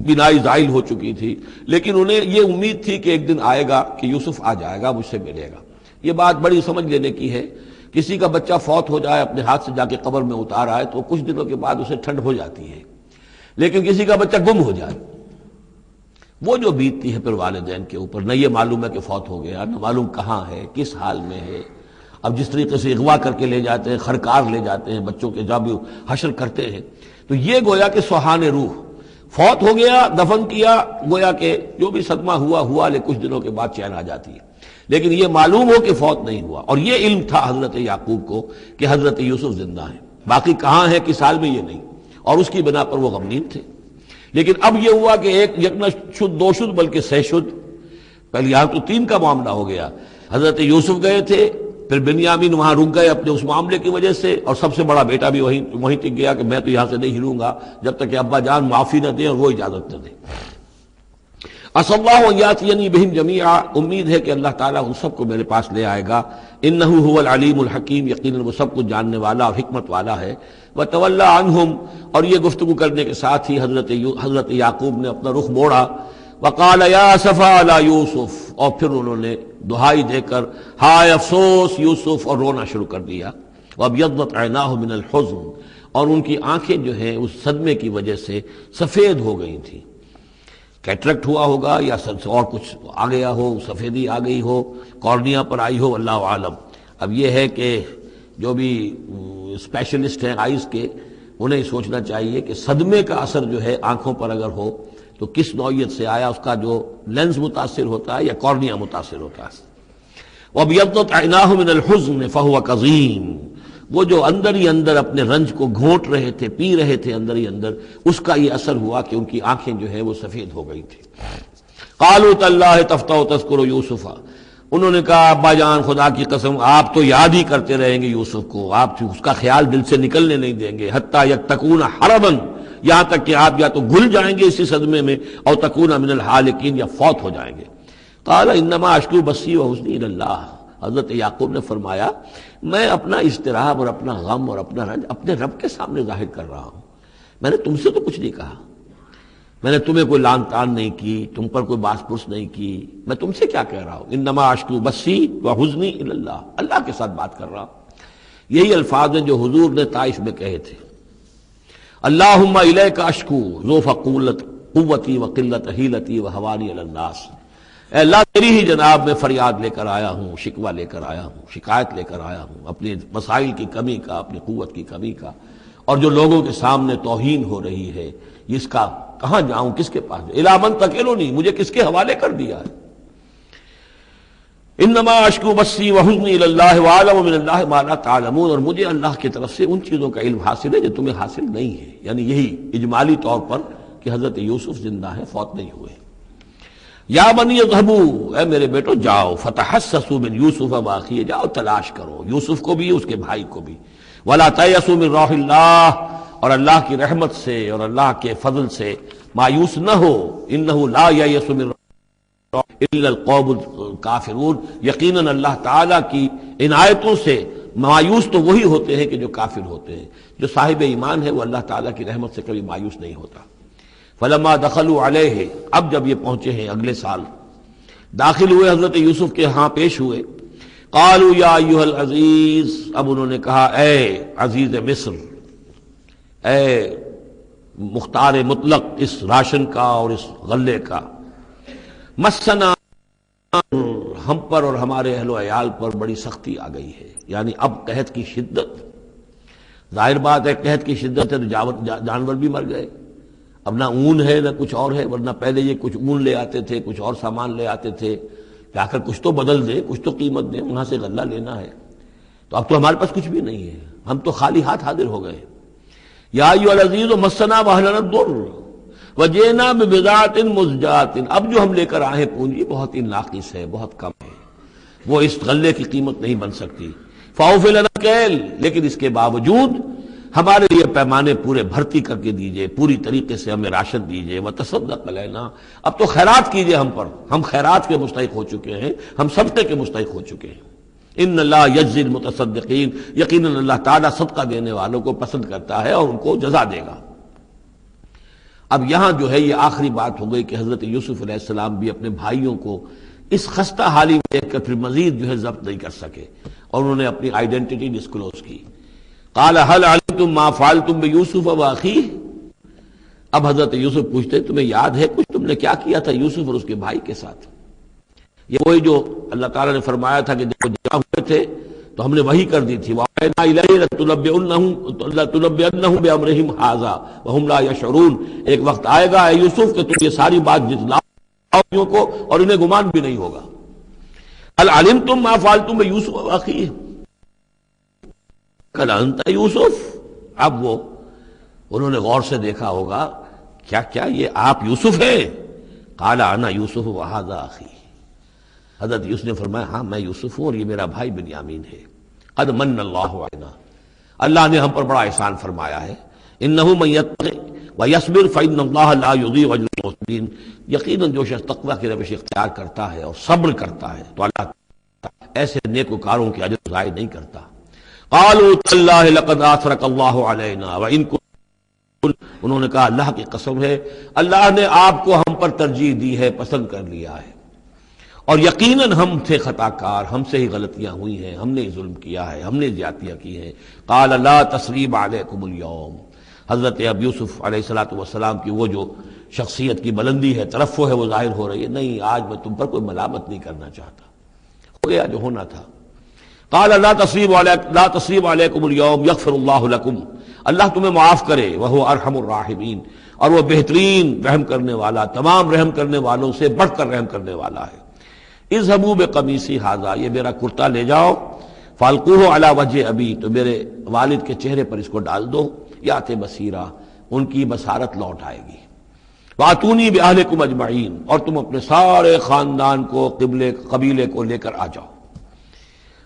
A: بینائی زائل ہو چکی تھی، لیکن انہیں یہ امید تھی کہ ایک دن آئے گا کہ یوسف آ جائے گا، مجھ سے ملے گا۔ یہ بات بڑی سمجھ لینے کی ہے، کسی کا بچہ فوت ہو جائے، اپنے ہاتھ سے جا کے قبر میں اتار آئے تو کچھ دنوں کے بعد اسے ٹھنڈ ہو جاتی ہے، لیکن کسی کا بچہ گم ہو جائے وہ جو بیتتی ہے پھر والدین کے اوپر، نہ یہ معلوم ہے کہ فوت ہو گیا، نہ معلوم کہاں ہے، کس حال میں ہے۔ اب جس طریقے سے اغوا کر کے لے جاتے ہیں، خرکار لے جاتے ہیں بچوں کے، جب حشر کرتے ہیں، تو یہ گویا کہ سوہان روح، فوت ہو گیا، دفن کیا، گویا کہ جو بھی صدمہ ہوا لیکن کچھ دنوں کے بعد چین آ جاتی ہے، لیکن یہ معلوم ہو کہ فوت نہیں ہوا، اور یہ علم تھا حضرت یعقوب کو کہ حضرت یوسف زندہ ہیں، باقی کہاں ہے کس حال میں یہ نہیں، اور اس کی بنا پر وہ غمگین تھے۔ لیکن اب یہ ہوا کہ ایک یکنا شد دو شد بلکہ سہ شد، پہلے یہاں تو تین کا معاملہ ہو گیا، حضرت یوسف گئے تھے، پھر بنیامین وہاں رک گئے اپنے اس معاملے کی وجہ سے، اور سب سے بڑا بیٹا بھی وہیں ٹک گیا کہ میں تو یہاں سے نہیں ہلوں گا جب تک کہ ابا جان معافی نہ دیں اور وہ اجازت نہ دیں۔ عسى اللہ ان یاتینی بہم جمیعا، امید ہے کہ اللہ تعالیٰ ان سب کو میرے پاس لے آئے گا. انہ هو العلیم الحکیم، یقیناً وہ سب کچھ جاننے والا اور حکمت والا ہے. وتولی عنہم، اور یہ گفتگو کرنے کے ساتھ ہی حضرت یعقوب نے اپنا رخ موڑا. وقال یا اسفا علی یوسف، اور پھر انہوں نے دہائی دے کر ہائے افسوس یوسف، اور رونا شروع کر دیا. وابیضت عیناہ من الحزن، اور ان کی آنکھیں جو ہیں اس صدمے کی وجہ سے سفید ہو گئی تھیں. کیٹریکٹ ہوا ہوگا یا اور کچھ آ گیا ہو، سفیدی آ گئی ہو، کارنیا پر آئی ہو، اللہ عالم. اب یہ ہے کہ جو بھی اسپیشلسٹ ہیں آئیز کے، انہیں سوچنا چاہیے کہ صدمے کا اثر جو ہے آنکھوں پر اگر ہو تو کس نوعیت سے آیا، اس کا جو لینز متاثر ہوتا ہے یا کارنیا متاثر ہوتا ہے. وَابْيَضَّتْ عَيْنَاهُ مِنَ الْحُزْنِ فَهُوَ كَظِيمٌ، وہ جو اندر ہی اندر اپنے رنج کو گھونٹ رہے تھے، پی رہے تھے اندر ہی اندر، اس کا یہ اثر ہوا کہ ان کی آنکھیں جو ہے وہ سفید ہو گئی تھی. قَالُوا تَاللَّهِ تَفْتَحُ تَذْكُرُ يُوسُفَ، انہوں نے کہا ابا جان خدا کی قسم آپ تو یاد ہی کرتے رہیں گے یوسف کو، آپ اس کا خیال دل سے نکلنے نہیں دیں گے. حتیٰ یکتکون حرباً، یہاں تک کہ آپ یا تو گھل جائیں گے اسی صدمے میں، اور تکون من الحالکین، یا فوت ہو جائیں گے. قال انما اشکو بثی وحزنی الی اللہ، حضرت یعقوب نے فرمایا میں اپنا اضطراب اور اپنا غم اور اپنا رنج اپنے رب کے سامنے ظاہر کر رہا ہوں. میں نے تم سے تو کچھ نہیں کہا، میں نے تمہیں کوئی لان تان نہیں کی، تم پر کوئی باس پرس نہیں کی، میں تم سے کیا کہہ رہا ہوں. انما اشکو بثی وحزنی الی اللہ، اللہ کے ساتھ بات کر رہا ہوں. یہی الفاظ ہیں جو حضور نے طائف میں کہے تھے. اللہم الیک اشکو ضعف قوتی وقلت حیلتی وہوانی علی الناس، اے اللہ تیری ہی جناب میں فریاد لے کر آیا ہوں، شکوہ لے کر آیا ہوں، شکایت لے کر آیا ہوں اپنے مسائل کی کمی کا، اپنی قوت کی کمی کا، اور جو لوگوں کے سامنے توہین ہو رہی ہے اس کا کہاں جاؤں، کس کے پاس جاؤں. الی من تکلنی، مجھے کس کے حوالے کر دیا ہے. انما اشکو بثی وحزنی الی اللہ واعلم من اللہ ما لا تعلمون، اور مجھے اللہ کی طرف سے ان چیزوں کا علم حاصل ہے جو تمہیں حاصل نہیں ہے. یعنی یہی اجمالی طور پر کہ حضرت یوسف زندہ ہے، فوت نہیں ہوئے. یا بنی اذهبوا، اے میرے بیٹو جاؤ، فتحسسوا من یوسف واخیہ، جاؤ تلاش کرو یوسف کو بھی اس کے بھائی کو بھی. ولا تیأسوا من روح اللہ، اور اللہ کی رحمت سے اور اللہ کے فضل سے مایوس نہ ہو. انہ لا ییأس من الا القوم الکافرون، یقیناً اللہ تعالیٰ کی عنایتوں سے مایوس تو وہی ہوتے ہیں کہ جو کافر ہوتے ہیں. جو صاحب ایمان ہے وہ اللہ تعالیٰ کی رحمت سے کبھی مایوس نہیں ہوتا. فلما دخلوا علیہ، اب جب یہ پہنچے ہیں اگلے سال، داخل ہوئے حضرت یوسف کے ہاں پیش ہوئے. قالوا یا ایھا العزیز، اب انہوں نے کہا اے عزیز مصر، اے مختار مطلق اس راشن کا اور اس غلے کا، مسنا، ہم پر اور ہمارے اہل و عیال پر بڑی سختی آ گئی ہے. یعنی اب قحط کی شدت، ظاہر بات ہے قحط کی شدت ہے تو جانور بھی مر گئے. اب نہ اون ہے نہ کچھ اور ہے، ورنہ پہلے یہ کچھ اون لے آتے تھے، کچھ اور سامان لے آتے تھے کہ آخر کچھ تو بدل دیں، کچھ تو قیمت دیں، وہاں سے غلہ لینا ہے. تو اب تو ہمارے پاس کچھ بھی نہیں ہے، ہم تو خالی ہاتھ حاضر ہو گئے. یا ایھا العزیز مسنا واہلنا الضر وجئنا ببضاعۃ مزجاۃ، اب جو ہم لے کر آئے پونجی بہت ہی ناقص ہے، بہت کم ہے، وہ اس غلے کی قیمت نہیں بن سکتی. فاوف لنا الکیل، لیکن اس کے باوجود ہمارے لیے پیمانے پورے بھرتی کر کے دیجئے، پوری طریقے سے ہمیں راشن دیجئے. وتصدق علینا، اب تو خیرات کیجئے ہم پر، ہم خیرات کے مستحق ہو چکے ہیں، ہم صدقے کے مستحق ہو چکے ہیں. ان اللہ یجزی المتصدقین، یقیناً اللہ تعالیٰ صدقہ دینے والوں کو پسند کرتا ہے اور ان کو جزا دے گا. اب یہاں جو ہے یہ آخری بات ہو گئی کہ حضرت یوسف علیہ السلام بھی اپنے بھائیوں کو اس خستہ حالی میں دیکھ کر پھر مزید جو ہے ضبط نہیں کر سکے، اور انہوں نے اپنی آئیڈینٹی ڈسکلوز کی. قال هل علمتم ما فعلتم بيوسف واخيه، اب حضرت یوسف پوچھتے تمہیں یاد ہے کچھ تم نے کیا کیا تھا یوسف اور اس کے بھائی کے ساتھ. یہ وہی جو اللہ تعالیٰ نے فرمایا تھا کہ جب جمع ہوئے تھے تو ہم نے وحی کر دی تھی، وَأَوْحَيْنَا إِلَيْهِ لَتُنَبِّئُنَّهُم بِأَمْرِهِمْ هَٰذَا وَهُمْ لَا يَشْعُرُونَ، ایک وقت آئے گا اے یوسف کہ تم یہ ساری بات جتلاؤ کو اور انہیں گمان بھی نہیں ہوگا. هل علمتم ما فعلتم بيوسف واخيه، قال انت یوسف، اب وہ انہوں نے غور سے دیکھا ہوگا کیا کیا یہ آپ یوسف ہیں. قال انا یوسف وهذا اخی، حضرت یوسف نے فرمایا ہاں میں یوسف ہوں اور یہ میرا بھائی بنیامین ہے. قد من اللہ علینا، اللہ نے ہم پر بڑا احسان فرمایا ہے. انہ من یتق، وَيَصْبِرْ فَإِنَّ اللَّهَ لَا يُضِيعُ أَجْرَ الْمُحْسِنِينَ، یقیناً جو شخص تقویٰ کی روش اختیار کرتا ہے اور صبر کرتا ہے تو اللہ ایسے نیکوکاروں کے اجر ضائع نہیں کرتا۔ قالوا تاللہ لقد آثرک اللہ علینا وإن كنت، انہوں نے کہا اللہ کی قسم ہے اللہ نے آپ کو ہم پر ترجیح دی ہے، پسند کر لیا ہے، اور یقیناً ہم تھے خطا کار، ہم سے ہی غلطیاں ہوئی ہیں، ہم نے ظلم کیا ہے، ہم نے زیادتیاں کی ہیں۔ قال لا تثریب علیکم اليوم، حضرت اب یوسف علیہ السلام کی وہ جو شخصیت کی بلندی ہے، ترفع ہے، وہ ظاہر ہو رہی ہے، نہیں آج میں تم پر کوئی ملامت نہیں کرنا چاہتا، ہو گیا جو ہونا تھا۔ قال لا تثریب علیکم اليوم یغفر اللہ لکم، اللہ تمہیں معاف کرے، وہو ارحم الراحمین، اور وہ بہترین رحم کرنے والا، تمام رحم کرنے والوں سے بڑھ کر رحم کرنے والا ہے۔ اذهبوا بقمیصی ھذا، یہ میرا کرتا لے جاؤ، فالقوہ علی وجہ ابی، تو میرے والد کے چہرے پر اس کو ڈال دو، یات بصیرہ، ان کی بصارت لوٹ آئے گی۔ واتونی باہلکم اجمعین، اور تم اپنے سارے خاندان کو، قبیلے کو لے کر آ جاؤ۔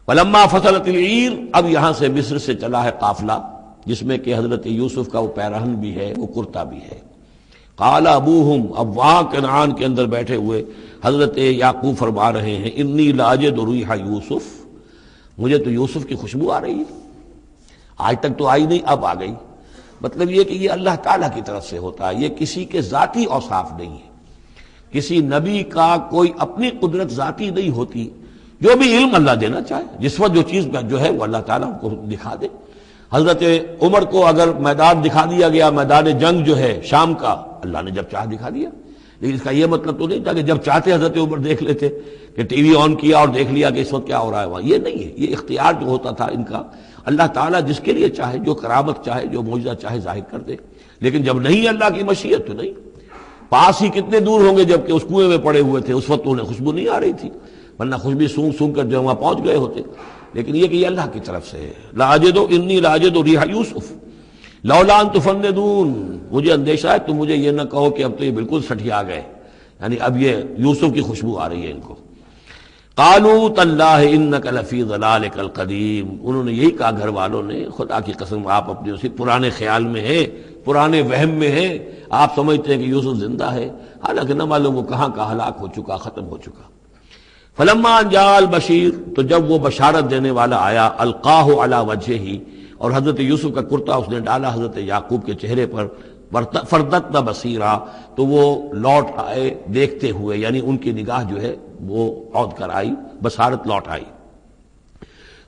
A: ولما فصلت العیر، اب یہاں سے مصر سے چلا ہے قافلہ جس میں کہ حضرت یوسف کا وہ پیرہن بھی ہے، وہ کرتا بھی ہے۔ قال ابوہم، اب وہاں کنعان کے اندر بیٹھے ہوئے حضرت یعقوب فرما رہے ہیں انی لاجد ریح یوسف، مجھے تو یوسف کی خوشبو آ رہی ہے، آج تک تو آئی نہیں، اب آ گئی۔ مطلب یہ کہ یہ اللہ تعالیٰ کی طرف سے ہوتا ہے، یہ کسی کے ذاتی اوصاف نہیں ہے، کسی نبی کا کوئی اپنی قدرت ذاتی نہیں ہوتی، جو بھی علم اللہ دینا چاہے، جس وقت جو چیز جو ہے وہ اللہ تعالیٰ کو دکھا دے۔ حضرت عمر کو اگر میدان دکھا دیا گیا، میدان جنگ جو ہے شام کا، اللہ نے جب چاہ دکھا دیا، لیکن اس کا یہ مطلب تو نہیں تھا کہ جب چاہتے حضرت عمر دیکھ لیتے، کہ ٹی وی آن کیا اور دیکھ لیا کہ اس وقت کیا ہو رہا ہے وہاں، یہ نہیں ہے، یہ اختیار جو ہوتا تھا ان کا، اللہ تعالیٰ جس کے لیے چاہے، جو کرامت چاہے، جو معجزہ چاہے ظاہر کر دے، لیکن جب نہیں اللہ کی مشیت تو نہیں۔ پاس ہی کتنے دور ہوں گے جب کہ اس کنویں میں پڑے ہوئے تھے، اس وقت انہیں خوشبو نہیں آ رہی تھی، ورنہ خوشبو سونگ سونگ کر جو وہاں پہنچ گئے ہوتے، لیکن یہ کہ یہ اللہ کی طرف سے ہے۔ لاجد انی لاجد ریح یوسف لولا ان تفندون، مجھے اندیشہ ہے تم مجھے یہ نہ کہو کہ اب تو یہ بالکل سٹھیا گئے، یعنی اب یہ یوسف کی خوشبو آ رہی ہے ان کو۔ قالوا تاللہ انک لفی ضلالک القدیم، انہوں نے یہی کہا گھر والوں نے، خدا کی قسم آپ اپنے اسی پرانے خیال میں ہیں، پرانے وہم میں ہیں، آپ سمجھتے ہیں کہ یوسف زندہ ہے، حالانکہ نہ معلوم وہ کہاں کا ہلاک ہو چکا، ختم ہو چکا۔ فلما جاء البشیر، تو جب وہ بشارت دینے والا آیا، القاہ علی وجہہ، اور حضرت یوسف کا کرتا اس نے ڈالا حضرت یعقوب کے چہرے پر، فردتنا بصیرا، تو وہ لوٹ آئے دیکھتے ہوئے، یعنی ان کی نگاہ جو ہے وہ عود کر آئی، بصارت لوٹ آئی۔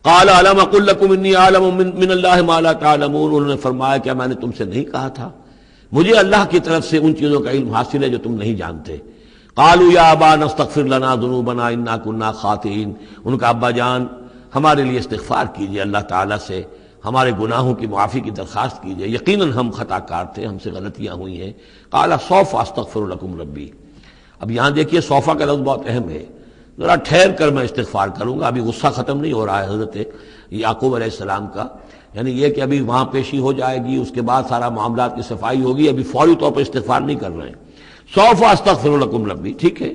A: قال الم اقل لکم انی اعلم من اللہ ما لا تعلمون، انہوں نے فرمایا کیا میں نے تم سے نہیں کہا تھا، مجھے اللہ کی طرف سے ان چیزوں کا علم حاصل ہے جو تم نہیں جانتے۔ قالوا یا ابانا استغفر لنا ذنوبنا انا كنا خاطئین، ان کا ابا جان ہمارے لیے استغفار کیجئے اللہ تعالیٰ سے، ہمارے گناہوں کی معافی کی درخواست کیجئے، یقیناً ہم خطا کار تھے، ہم سے غلطیاں ہوئی ہیں۔ قال سوف استغفر لکم ربی، اب یہاں دیکھیے صوفہ کا لفظ بہت اہم ہے، ذرا ٹھہر کر میں استغفار کروں گا، ابھی غصہ ختم نہیں ہو رہا ہے حضرت یعقوب علیہ السلام کا، یعنی یہ کہ ابھی وہاں پیشی ہو جائے گی، اس کے بعد سارا معاملات کی صفائی ہوگی، ابھی فوری طور پر استغفار نہیں کر رہے ہیں۔ سوف استغفر لکم ربی، ٹھیک ہے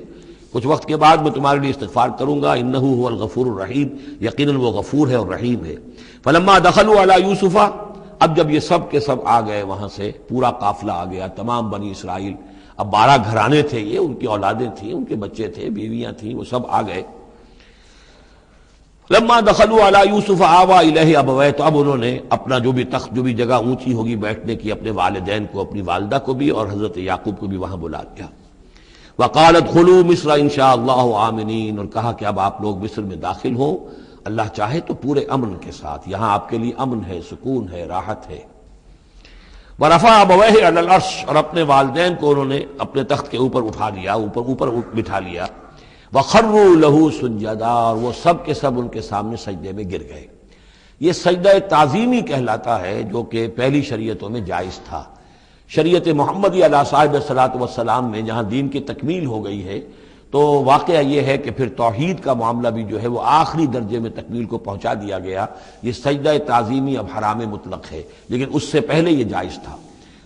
A: کچھ وقت کے بعد میں تمہارے لیے استغفار کروں گا، انہ هو الغفور الرحیم، یقیناً وہ غفور ہے اور رحیم ہے۔ فلما دخلوا علی یوسف، اب جب یہ سب کے سب آ گئے وہاں سے، پورا قافلہ آ گیا، تمام بنی اسرائیل، اب 12 گھرانے تھے یہ، ان کی اولادیں تھیں، ان کے بچے تھے، بیویاں تھیں، وہ سب آ گئے۔ لما دخلوا علی یوسف آوی الیہ ابویہ، تو اب انہوں نے اپنا جو بھی تخت، جو بھی جگہ اونچی ہوگی بیٹھنے کی، اپنے والدین کو، اپنی والدہ کو بھی اور حضرت یعقوب کو بھی وہاں بلا لیا۔ وقال ادخلوا مصر ان شاء اللہ آمنین، اور کہا کہ اب آپ لوگ مصر میں داخل ہوں اللہ چاہے تو پورے امن کے ساتھ، یہاں آپ کے لیے امن ہے، سکون ہے، راحت ہے۔ ورفع ابویہ علی العرش، اور اپنے والدین کو انہوں نے اپنے تخت کے اوپر اٹھا لیا، اوپر بٹھا لیا۔ وخروا لہ سجدا، اور وہ سب کے سب ان کے سامنے سجدے میں گر گئے۔ یہ سجدہ تعظیمی کہلاتا ہے، جو کہ پہلی شریعتوں میں جائز تھا۔ شریعت محمدی علیہ صاحب الصلاۃ والسلام میں جہاں دین کی تکمیل ہو گئی ہے، تو واقعہ یہ ہے کہ پھر توحید کا معاملہ بھی جو ہے وہ آخری درجے میں تکمیل کو پہنچا دیا گیا۔ یہ سجدہ تعظیمی اب حرام مطلق ہے، لیکن اس سے پہلے یہ جائز تھا۔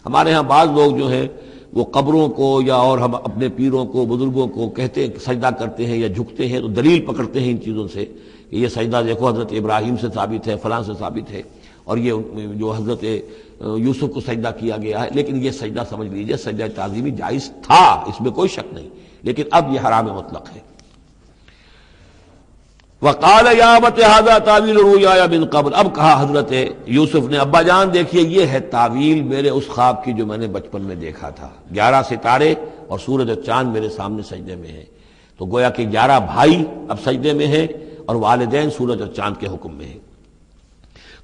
A: ہمارے ہاں بعض لوگ جو ہیں وہ قبروں کو یا اور ہم اپنے پیروں کو، بزرگوں کو کہتے ہیں سجدہ کرتے ہیں یا جھکتے ہیں، تو دلیل پکڑتے ہیں ان چیزوں سے کہ یہ سجدہ دیکھو حضرت ابراہیم سے ثابت ہے، فلاں سے ثابت ہے، اور یہ جو حضرت یوسف کو سجدہ کیا گیا ہے، لیکن یہ سجدہ سمجھ لیجئے سجدہ تعظیمی جائز تھا، اس میں کوئی شک نہیں، لیکن اب یہ حرام مطلق ہے۔ وقال یا ابت ھذا تعویل رؤیایا من قبل، اب کہا حضرت یوسف نے ابا جان دیکھیے یہ ہے تعویل میرے اس خواب کی جو میں نے بچپن میں دیکھا تھا، 11 ستارے اور سورج اور چاند میرے سامنے سجدے میں ہیں، تو گویا کہ 11 بھائی اب سجدے میں ہیں اور والدین سورج اور چاند کے حکم میں ہیں۔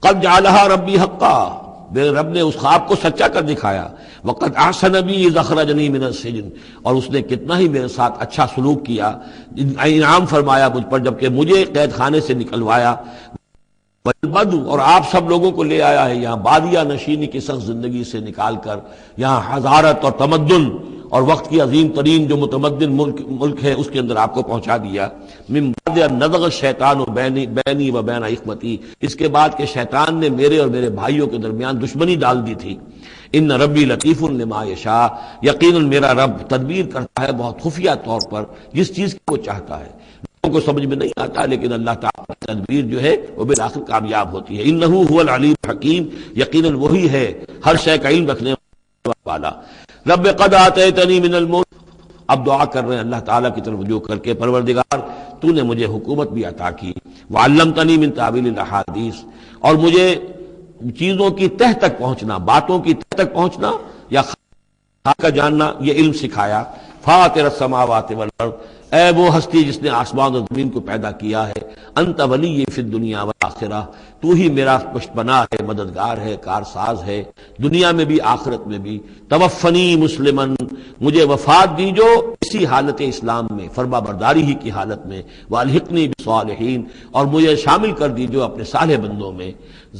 A: قد جعلها ربی حقا، میرے رب نے اس خواب کو سچا کر دکھایا۔ وقد احسن بی اذ اخرجنی من السجن، اور اس نے کتنا ہی میرے ساتھ اچھا سلوک کیا، انعام فرمایا مجھ پر جبکہ مجھے قید خانے سے نکلوایا۔ بدو، اور آپ سب لوگوں کو لے آیا ہے یہاں بادیہ نشینی کی سخت زندگی سے نکال کر یہاں حضارت اور تمدن اور وقت کی عظیم ترین جو متمدن ملک ہے اس کے اندر آپ کو پہنچا دیا۔ من بعد ان نزغ الشیطان بینی و بین اخوتی، اس کے بعد کہ شیطان نے میرے اور میرے بھائیوں کے درمیان دشمنی ڈال دی تھی۔ ان ربی لطیف لما یشاء، یقیناً میرا رب تدبیر کرتا ہے بہت خفیہ طور پر جس چیز کی وہ چاہتا ہے، لوگوں کو سمجھ میں نہیں آتا لیکن اللہ تعالیٰ کی تدبیر جو ہے وہ بالآخر کامیاب ہوتی ہے۔ انہ هو العلیم الحکیم، یقیناً وہی ہے ہر شے کا علم رکھنے والا۔ رب قد آتیتنی من الملک، اب دعا کر رہے ہیں اللہ تعالیٰ کی طرف رجوع کر کے، پروردگار تو نے مجھے حکومت بھی عطا کی، وعلمتنی من تعویل الاحادیث، اور مجھے چیزوں کی تہ تک پہنچنا، باتوں کی تہ تک پہنچنا یا خاص کا جاننا یہ علم سکھایا۔ فاطر السماوات والارض، اے وہ ہستی جس نے آسمان اور زمین کو پیدا کیا ہے، انت ولی فی الدنیا والآخرہ، تو ہی میرا پشت پناہ ہے، مددگار ہے، کارساز ہے، دنیا میں بھی آخرت میں بھی۔ توفنی مسلمن، مجھے وفات دیجو اسی حالت اسلام میں، فرما برداری ہی کی حالت میں، والحقنی بالصالحین، اور مجھے شامل کر دیجو اپنے صالح بندوں میں۔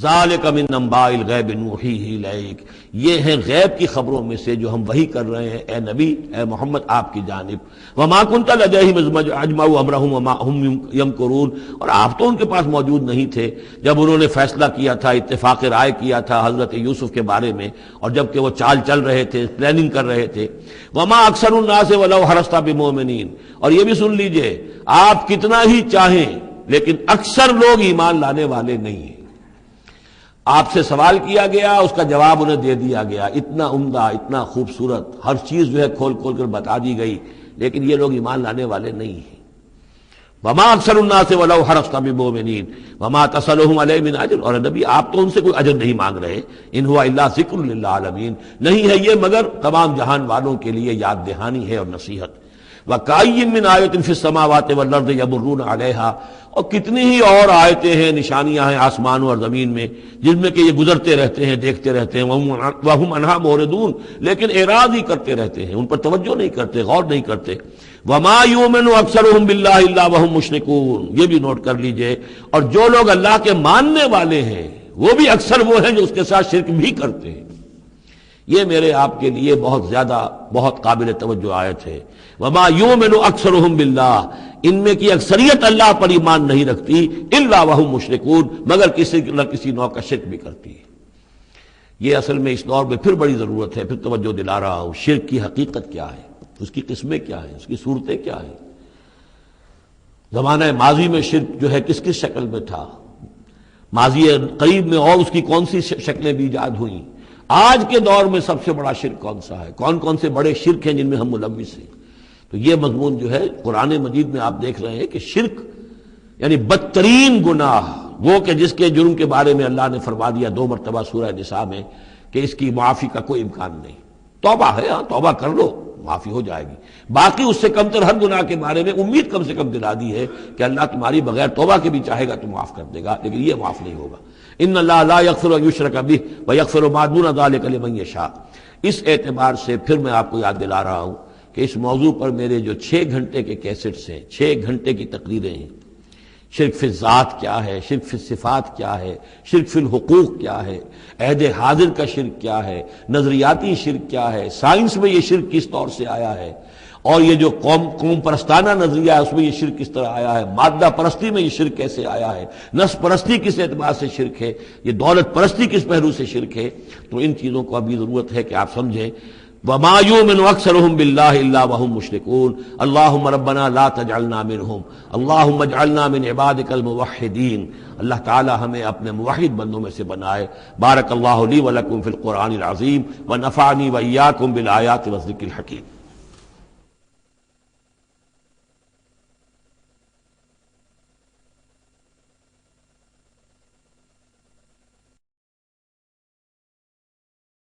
A: ذالک من انباء الغیب نوحیہ الیک، یہ ہیں غیب کی خبروں میں سے جو ہم وحی کر رہے ہیں اے نبی، اے محمد آپ کی جانب۔ وما کنت لدیہم اذ اجمعوا امرہم وما ہم یمکرون، اور آپ تو ان کے پاس موجود نہیں تھے جب انہوں نے فیصلہ کیا تھا، اتفاق رائے کیا تھا حضرت یوسف کے بارے میں، اور جب کہ وہ چال چل رہے تھے، پلاننگ کر رہے تھے۔ وما اکثر الناس ولو حرصت بمؤمنین، اور یہ بھی سن لیجئے آپ کتنا ہی چاہیں لیکن اکثر لوگ ایمان لانے والے نہیں ہیں۔ آپ سے سوال کیا گیا، اس کا جواب انہیں دے دیا گیا، اتنا عمدہ، اتنا خوبصورت، ہر چیز جو ہے کھول کھول کر بتا دی گئی، لیکن یہ لوگ ایمان لانے والے نہیں ہیں۔ وما اکثر الناس ولو حرصت بمؤمنین وما تصلهم علیہ من اجر، اور نبی آپ تو ان سے کوئی اجر نہیں مانگ رہے، ان هو الا ذکر للعالمین، نہیں ہے یہ مگر تمام جہان والوں کے لیے یاد دہانی ہے اور نصیحت۔ وَكَأَيٍّ مِّنْ آیَةٍ فِي السَّمَاوَاتِ وَالْأَرْضِ يَمُرُّونَ عَلَيْهَا، اور کتنی ہی اور آیتیں ہیں، نشانیاں ہیں آسمانوں اور زمین میں جن میں کہ یہ گزرتے رہتے ہیں، دیکھتے رہتے ہیں، وَهُمْ عَنْهَا مُعْرِضُونَ، لیکن اعراض ہی کرتے رہتے ہیں، ان پر توجہ نہیں کرتے، غور نہیں کرتے۔ وَمَا يُؤْمِنُ أَكْثَرُهُم بِاللَّهِ إِلَّا وَهُمْ مُشْرِكُونَ، یہ بھی نوٹ کر لیجئے، اور جو لوگ اللہ کے ماننے والے ہیں وہ بھی اکثر وہ ہیں جو اس کے ساتھ شرک بھی کرتے ہیں۔ یہ میرے آپ کے لیے بہت زیادہ، بہت قابل توجہ آیت ہے۔ وما یؤمن اکثرهم باللہ، ان میں کی اکثریت اللہ پر ایمان نہیں رکھتی، الا وهم مشرکون، مگر کسی نہ کسی نوع کا شرک بھی کرتی ہے۔ یہ اصل میں اس دور میں پھر بڑی ضرورت ہے، پھر توجہ دلا رہا ہوں، شرک کی حقیقت کیا ہے، اس کی قسمیں کیا ہیں، اس کی صورتیں کیا ہیں، زمانہ ماضی میں شرک جو ہے کس کس شکل میں تھا، ماضی قریب میں اور اس کی کون سی شکلیں بھی ایجاد ہوئیں، آج کے دور میں سب سے بڑا شرک کون سا ہے، کون کون سے بڑے شرک ہیں جن میں ہم ملوث ہیں۔ تو یہ مضمون جو ہے قرآن مجید میں آپ دیکھ رہے ہیں کہ شرک یعنی بدترین گناہ، وہ کہ جس کے جرم کے بارے میں اللہ نے فرما دیا 2 مرتبہ سورہ نساء میں کہ اس کی معافی کا کوئی امکان نہیں۔ توبہ ہے، ہاں توبہ کر لو معافی ہو جائے گی، باقی اس سے کم تر ہر گناہ کے بارے میں امید کم سے کم دلا دی ہے کہ اللہ تمہاری بغیر توبہ کے بھی چاہے گا تو معاف کر دے گا، لیکن یہ معاف نہیں ہوگا۔ ان اللہ لا یغفر ان یشرک بہ ویغفر ما دون ذلک لمن یشاء۔ اس اعتبار سے پھر میں آپ کو یاد دلا رہا ہوں کہ اس موضوع پر میرے جو 6 گھنٹے کے کیسٹس ہیں، 6 گھنٹے کی تقریریں ہیں، شرک فی الذات کیا ہے، شرک فی الصفات کیا ہے، شرک فی الحقوق کیا ہے، عہد حاضر کا شرک کیا ہے، نظریاتی شرک کیا ہے، سائنس میں یہ شرک کس طور سے آیا ہے، اور یہ جو قوم پرستانہ نظریہ ہے اس میں یہ شرک کس طرح آیا ہے، مادہ پرستی میں یہ شرک کیسے آیا ہے، نفس پرستی کس اعتبار سے شرک ہے، یہ دولت پرستی کس پہلو سے شرک ہے۔ تو ان چیزوں کو ابھی ضرورت ہے کہ آپ سمجھیں۔ وما يؤمن اکثرهم بالله الا وهم مشركون اللهم ربنا لا تجعلنا منهم اللهم اجعلنا من عبادك الموحدين. اللہ تعالی ہمیں اپنے موحد بندوں میں سے بنائے. بارک اللہ لی ولکم فی القرآن العظیم ونفعنی وإیاکم بالآیات والذکر الحکیم.